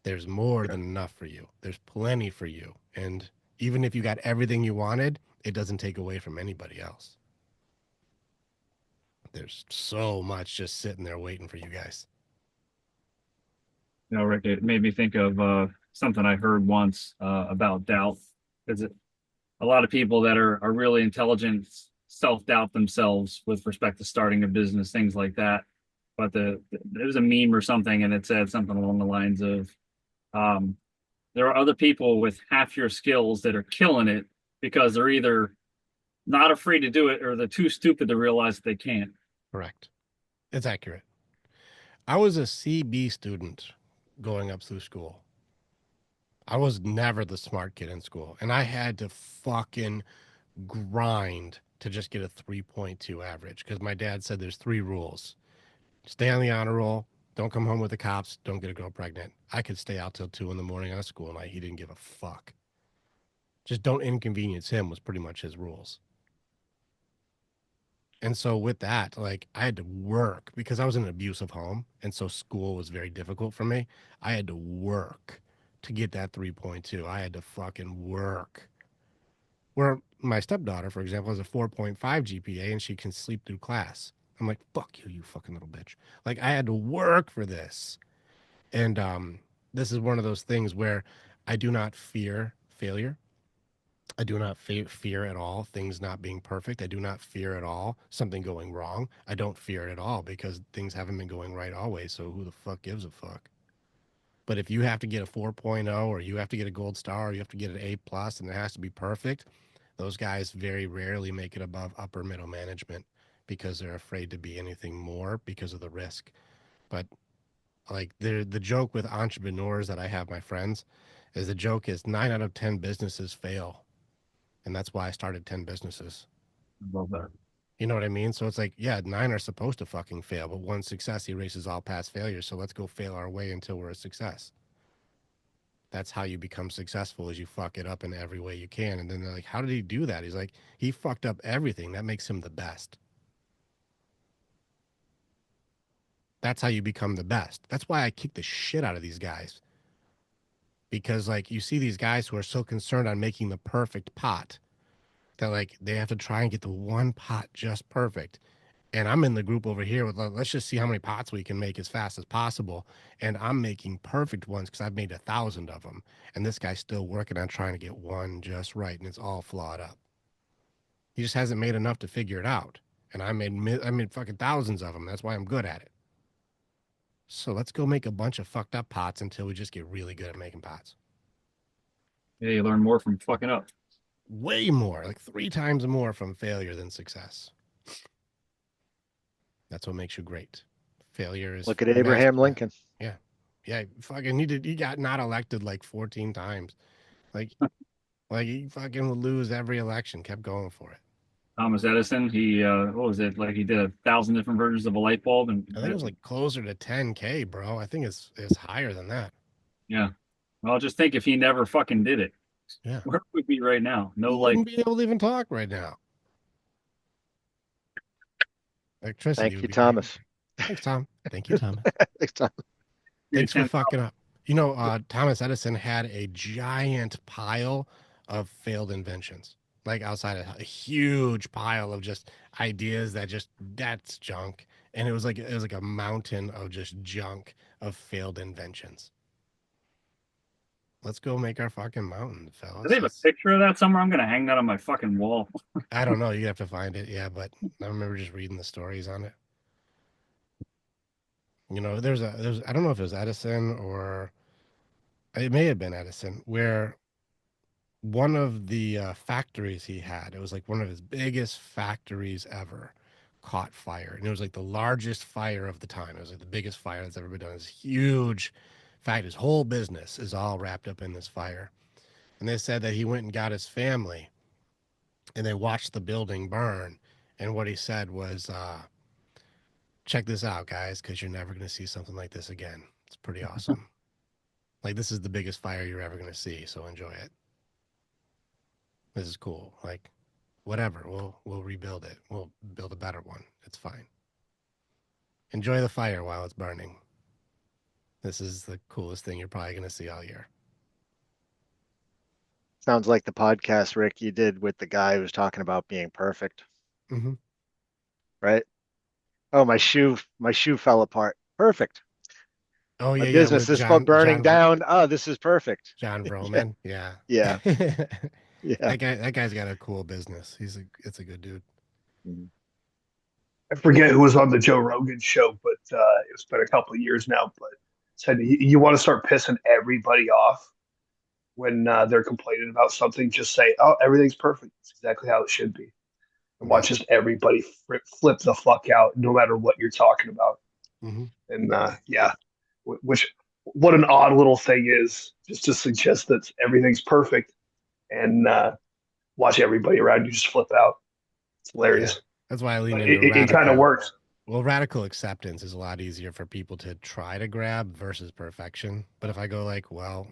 Speaker 1: There's more
Speaker 4: Yeah.
Speaker 1: than enough for you. There's plenty for you. And even if you got everything you wanted, it doesn't take away from anybody else. There's so much just sitting there waiting for you guys.
Speaker 3: Rick, it made me think of something I heard once about doubt. Because a lot of people that are really intelligent self-doubt themselves with respect to starting a business, things like that. But there was a meme or something, and it said something along the lines of, um, there are other people with half your skills that are killing it because they're either not afraid to do it or they're too stupid to realize that they can't.
Speaker 1: Correct. It's accurate. I was a CB student going up through school. I was never the smart kid in school, and I had to fucking grind to just get a 3.2 average because my dad said there's three rules: stay on the honor roll, don't come home with the cops, don't get a girl pregnant. I could stay out till 2 in the morning on a school night. He didn't give a fuck. Just don't inconvenience him was pretty much his rules. And so with that, like I had to work because I was in an abusive home, and so school was very difficult for me. I had to work to get that 3.2. I had to fucking work. Where my stepdaughter, for example, has a 4.5 GPA and she can sleep through class. I'm like, fuck you, you fucking little bitch. Like I had to work for this. And this is one of those things where I do not fear failure. I do not fear at all things not being perfect. I do not fear at all something going wrong. I don't fear it at all because things haven't been going right always. So who the fuck gives a fuck? But if you have to get a 4.0 or you have to get a gold star or you have to get an A plus and it has to be perfect, those guys very rarely make it above upper middle management because they're afraid to be anything more because of the risk. But like the joke with entrepreneurs that I have my friends is the joke is 9 out of 10 businesses fail. And that's why I started 10 businesses.
Speaker 3: I love that.
Speaker 1: You know what I mean? So it's like, yeah, 9 are supposed to fucking fail, but one success erases all past failures. So let's go fail our way until we're a success. That's how you become successful is you fuck it up in every way you can. And then they're like, how did he do that? He's like, he fucked up everything. That makes him the best. That's how you become the best. That's why I kick the shit out of these guys. Because like you see these guys who are so concerned on making the perfect pot that like they have to try and get the one pot just perfect. And I'm in the group over here with let's just see how many pots we can make as fast as possible. And I'm making perfect ones because I've made 1,000 of them. And this guy's still working on trying to get one just right, and it's all flawed up. He just hasn't made enough to figure it out. And I made fucking thousands of them. That's why I'm good at it. So let's go make a bunch of fucked up pots until we just get really good at making pots.
Speaker 3: Yeah, you learn more from fucking up.
Speaker 1: Way more, like 3 times more from failure than success. That's what makes you great. Failure is
Speaker 5: Look at Abraham Lincoln.
Speaker 1: Yeah. Yeah. Fucking he got not elected like 14 times. Like he fucking would lose every election, kept going for it.
Speaker 3: Thomas Edison, he what was it like? He did 1,000 different versions of a light bulb, and
Speaker 1: I think it was like closer to 10K, bro. I think it's higher than that.
Speaker 3: yeah. Well, just think if he never fucking did it,
Speaker 1: Yeah.
Speaker 3: where would we be right now? No
Speaker 1: We
Speaker 3: light.
Speaker 1: wouldn't be able to even talk right now. Electricity
Speaker 5: Thank
Speaker 1: would
Speaker 5: you,
Speaker 1: be great.
Speaker 5: Thomas.
Speaker 1: Thanks, Tom. Thank you, Thomas.
Speaker 5: Thanks, Tom.
Speaker 1: Thanks for fucking up. You know, Thomas Edison had a giant pile of failed inventions, like outside a huge pile of just ideas that just that's junk, and it was like a mountain of just junk of failed inventions. Let's go make our fucking mountain,
Speaker 3: Do they
Speaker 1: fellas.
Speaker 3: have a picture of that somewhere? I'm gonna hang that on my fucking wall.
Speaker 1: I don't know. You have to find it, yeah. But I remember just reading the stories on it. You know, there's I don't know if it was Edison or it may have been Edison, where one of the factories he had, it was like one of his biggest factories ever, caught fire. And it was like the largest fire of the time. It was like the biggest fire that's ever been done. It's huge. In fact, his whole business is all wrapped up in this fire. And they said that he went and got his family and they watched the building burn. And what he said was, check this out, guys, because you're never going to see something like this again. It's pretty awesome. Like, this is the biggest fire you're ever going to see. So enjoy it. This is cool. Like, whatever. We'll rebuild it. We'll build a better one. It's fine. Enjoy the fire while it's burning. This is the coolest thing you're probably going to see all year.
Speaker 5: Sounds like the podcast, Rick, you did with the guy who was talking about being perfect,
Speaker 1: Mm-hmm.
Speaker 5: right? Oh, my shoe fell apart. Perfect.
Speaker 1: Oh
Speaker 5: My
Speaker 1: yeah, yeah.
Speaker 5: business
Speaker 1: With
Speaker 5: is burning down. Oh, this is perfect.
Speaker 1: John
Speaker 5: Yeah.
Speaker 1: Vroman. Yeah.
Speaker 5: Yeah. Yeah.
Speaker 1: That guy's got a cool business. It's a good dude.
Speaker 5: Mhm.
Speaker 4: I forget who was on the Joe Rogan show, but it's been a couple of years now. But said you want to start pissing everybody off, when they're complaining about something, just say, "Oh, everything's perfect. It's exactly how it should be," and
Speaker 1: Yeah.
Speaker 4: watch just everybody flip the fuck out, no matter what you're talking about.
Speaker 1: Hmm.
Speaker 4: And yeah, which what an odd little thing is, just to suggest that everything's perfect and watch everybody around you just flip out. It's
Speaker 1: Yeah.
Speaker 4: hilarious,
Speaker 1: That's why I lean
Speaker 4: but
Speaker 1: into
Speaker 4: it kind of
Speaker 1: radical.
Speaker 4: works.
Speaker 1: Well, radical acceptance is a lot easier for people to try to grab versus perfection. But if I go like, well,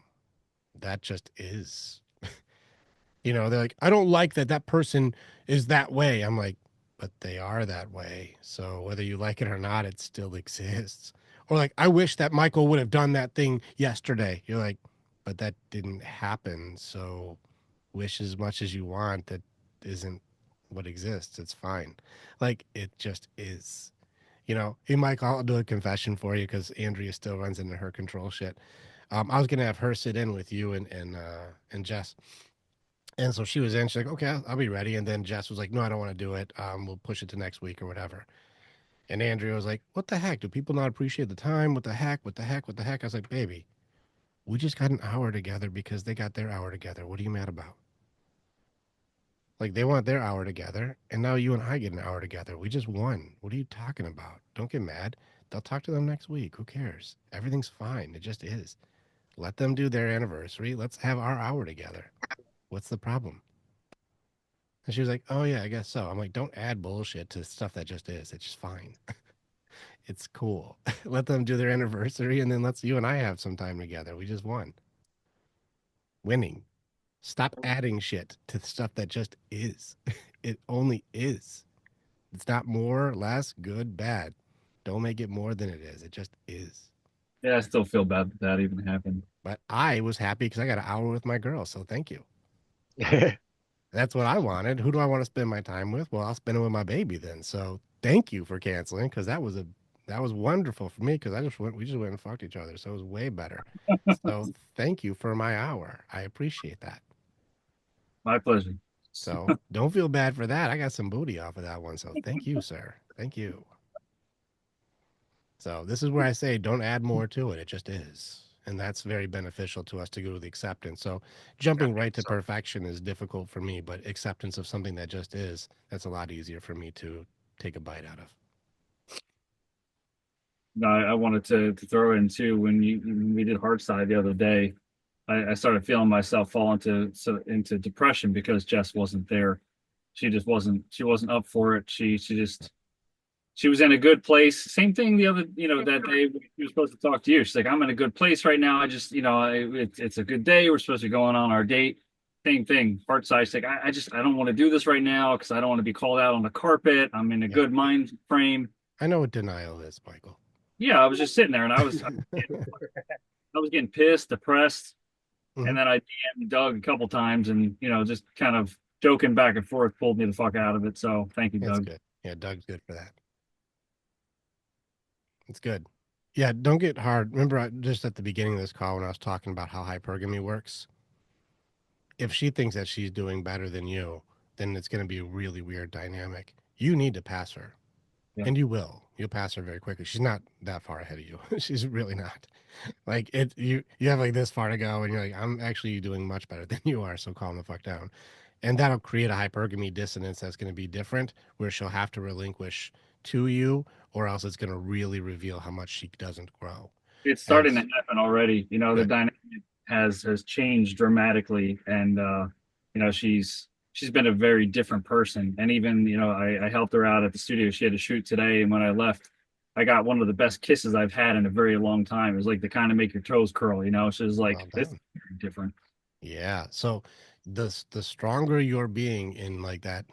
Speaker 1: that just is. They're like, I don't like that that person is that way. I'm like, but they are that way. So whether you like it or not, it still exists. Or like, I wish that Michael would have done that thing yesterday. You're like, but that didn't happen. So wish as much as you want. That isn't what exists. It's fine. Like, it just is. Hey, Mike, I'll do a confession for you because Andrea still runs into her control shit. I was gonna have her sit in with you and Jess, and so she was in. She's like, "Okay, I'll be ready." And then Jess was like, "No, I don't want to do it. We'll push it to next week or whatever." And Andrea was like, "What the heck? Do people not appreciate the time? What the heck? What the heck? What the heck?" I was like, "Baby, we just got an hour together because they got their hour together. What are you mad about? Like they want their hour together, and now you and I get an hour together. We just won. What are you talking about? Don't get mad. They'll talk to them next week. Who cares? Everything's fine. It just is. Let them do their anniversary. Let's have our hour together. What's the problem?" And she was like, "Oh yeah, I guess so." I'm like, "Don't add bullshit to stuff that just is. It's just fine. It's cool. Let them do their anniversary, and then let's you and I have some time together. We just won. Winning. Stop adding shit to stuff that just is. It only is. It's not more, less, good, bad. Don't make it more than it is. It just is."
Speaker 3: Yeah, I still feel bad that that even happened.
Speaker 1: But I was happy because I got an hour with my girl. So thank you. That's what I wanted. Who do I want to spend my time with? Well, I'll spend it with my baby then. So thank you for canceling because that was wonderful for me because we just went and fucked each other. So it was way better. So thank you for my hour. I appreciate that.
Speaker 3: My pleasure.
Speaker 1: So don't feel bad for that. I got some booty off of that one. So thank you, sir. Thank you. So this is where I say don't add more to it. It just is. And that's very beneficial to us to go to the acceptance. So jumping right to perfection is difficult for me, but acceptance of something that just is, that's a lot easier for me to take a bite out of.
Speaker 3: No, I wanted to throw in too when we did hard side the other day. I started feeling myself fall into depression because Jess wasn't there. She just wasn't. She wasn't up for it. She was in a good place. Same thing the other, that day we were supposed to talk to you. She's like, I'm in a good place right now. I just, it's a good day. We're supposed to be going on our date. Same thing. Heart side. She's like, I don't want to do this right now because I don't want to be called out on the carpet. I'm in a
Speaker 1: Yeah.
Speaker 3: good mind frame.
Speaker 1: I know what denial is, Michael.
Speaker 3: Yeah, I was just sitting there and I was getting pissed, depressed,
Speaker 1: Hmm.
Speaker 3: and then I DM'd Doug a couple times and just kind of joking back and forth pulled me the fuck out of it. So thank you,
Speaker 1: It's
Speaker 3: Doug.
Speaker 1: good. Yeah, Doug's good for that. It's good. Yeah, don't get hard. Remember, just at the beginning of this call when I was talking about how hypergamy works, if she thinks that she's doing better than you, then it's going to be a really weird dynamic. You need to pass her,
Speaker 3: Yeah.
Speaker 1: and you will. You'll pass her very quickly. She's not that far ahead of you. She's really not. Like it, you have like this far to go, and you're like, I'm actually doing much better than you are. So calm the fuck down, and that'll create a hypergamy dissonance that's going to be different, where she'll have to relinquish to you, or else it's going to really reveal how much she doesn't grow.
Speaker 3: It's
Speaker 1: And
Speaker 3: starting to happen already. The
Speaker 1: good.
Speaker 3: dynamic has changed dramatically, and she's been a very different person. And even I helped her out at the studio. She had to shoot today, and when I left, I got one of the best kisses I've had in a very long time. It was like the kind of make your toes curl. She was
Speaker 1: Well
Speaker 3: like, this is
Speaker 1: done.
Speaker 3: very different.
Speaker 1: Yeah. So the stronger you're being in like that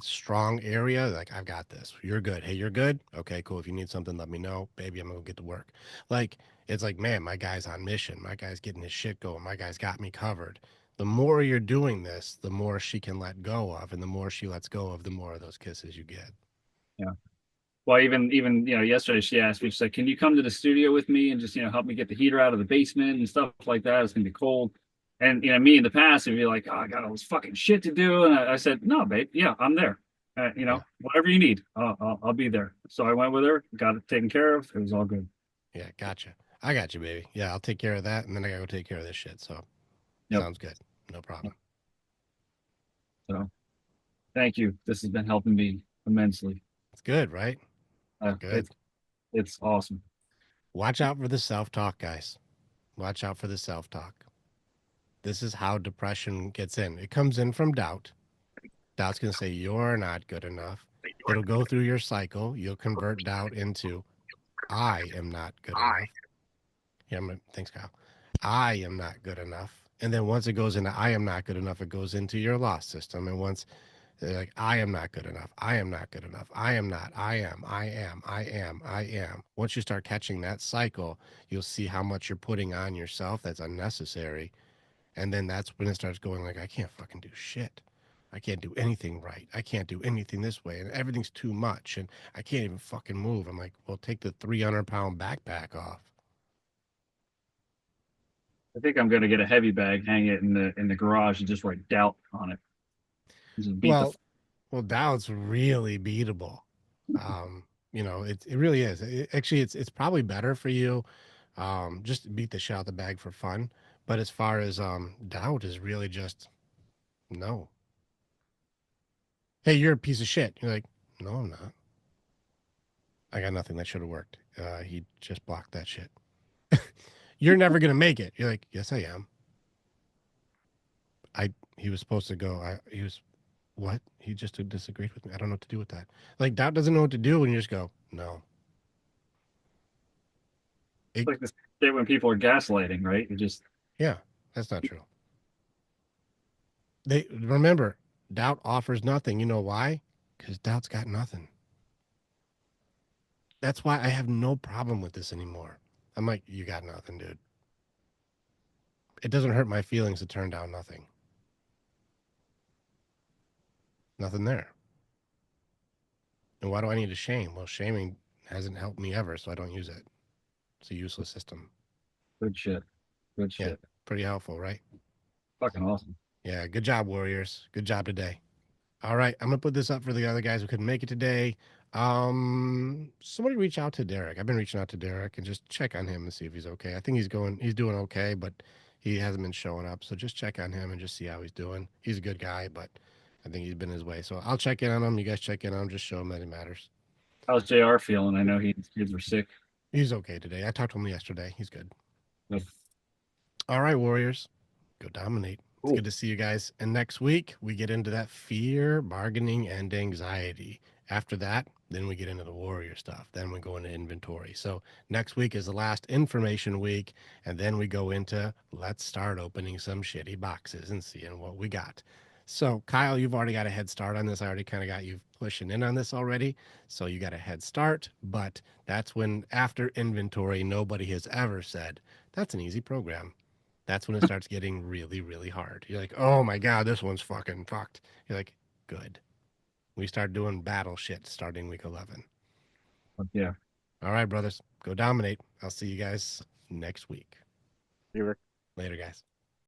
Speaker 1: strong area, like I've got this. You're good. Hey, you're good. Okay, cool. If you need something, let me know, baby. I'm gonna get to work. Like it's like, man, my guy's on mission. My guy's getting his shit going. My guy's got me covered. The more you're doing this, the more she can let go of, and the more she lets go of, the more of those kisses you get.
Speaker 3: Yeah. Well, even yesterday she asked me, she's like, "Can you come to the studio with me and just help me get the heater out of the basement and stuff like that? It's gonna be cold." And me in the past would be like, "Oh, I got all this fucking shit to do," and I said, "No, babe, yeah, I'm there.
Speaker 1: Yeah.
Speaker 3: Whatever you need, I'll be there." So I went with her, got it taken care of. It was all good.
Speaker 1: Yeah. Gotcha. I got you, baby. Yeah, I'll take care of that, and then I gotta go take care of this shit. So
Speaker 3: Yep.
Speaker 1: Sounds good. No problem.
Speaker 3: So thank you. This has been helping me immensely.
Speaker 1: It's good, right? Good.
Speaker 3: It's awesome.
Speaker 1: Watch out for the self-talk, guys. Watch out for the self-talk. This is how depression gets in. It comes in from doubt. Doubt's going to say, you're not good enough. It'll go through your cycle. You'll convert doubt into, I am not good enough. Yeah, thanks, Kyle. I am not good enough. And then once it goes into I am not good enough, it goes into your loss system. And once they're like, I am not good enough. I am not good enough. I am not. I am. I am. I am. I am. Once you start catching that cycle, you'll see how much you're putting on yourself that's unnecessary. And then that's when it starts going like, I can't fucking do shit. I can't do anything right. I can't do anything this way. And everything's too much. And I can't even fucking move. I'm like, well, take the 300-pound backpack off.
Speaker 3: I think I'm gonna get a heavy bag, hang it in the garage, and just write doubt on it. Just beat the.
Speaker 1: Well, well, doubt's really beatable. Um, it really is. Actually, it's probably better for you, just to beat the shit out of the bag for fun. But as far as doubt is really just no. Hey, you're a piece of shit. You're like, no, I'm not. I got nothing that should have worked. He just blocked that shit. You're never gonna make it. You're like, yes, I am. He was supposed to go. He was what? He just disagreed with me. I don't know what to do with that. Like doubt doesn't know what to do when you just go, no.
Speaker 3: It's
Speaker 1: It,
Speaker 3: like this thing when people are gaslighting, right? You just
Speaker 1: yeah, that's not true. They remember, doubt offers nothing. You know why? Because doubt's got nothing. That's why I have no problem with this anymore. I'm like, you got nothing, dude. It doesn't hurt my feelings to turn down nothing. Nothing there. And why do I need to shame? Well, shaming hasn't helped me ever, so I don't use it. It's a useless system.
Speaker 3: good shit. Good
Speaker 1: Yeah,
Speaker 3: shit.
Speaker 1: pretty helpful, right?
Speaker 3: Fucking awesome.
Speaker 1: Yeah, good job, Warriors. Good job today. All right, I'm gonna put this up for the other guys who couldn't make it today. Somebody reach out to Derek. I've been reaching out to Derek and just check on him and see if he's okay. I think he's doing okay, but he hasn't been showing up. So just check on him and just see how he's doing. He's a good guy, but I think he's been his way. So I'll check in on him. You guys check in on him. Just show him that he matters.
Speaker 3: How's JR feeling? I know his kids were sick.
Speaker 1: He's okay today. I talked to him yesterday. He's good.
Speaker 3: But
Speaker 1: All right, Warriors, go dominate. It's
Speaker 4: Cool.
Speaker 1: good to see you guys. And next week, we get into that fear, bargaining, and anxiety. After that, then we get into the warrior stuff. Then we go into inventory. So next week is the last information week. And then we go into let's start opening some shitty boxes and seeing what we got. So, Kyle, you've already got a head start on this. I already kind of got you pushing in on this already. So you got a head start. But that's when, after inventory, nobody has ever said, that's an easy program. That's when it starts getting really, really hard. You're like, oh my God, this one's fucking fucked. You're like, good. We start doing battle shit starting week 11.
Speaker 3: yeah.
Speaker 1: All right, brothers, go dominate. I'll see you guys next week.
Speaker 5: You were
Speaker 1: Later, guys.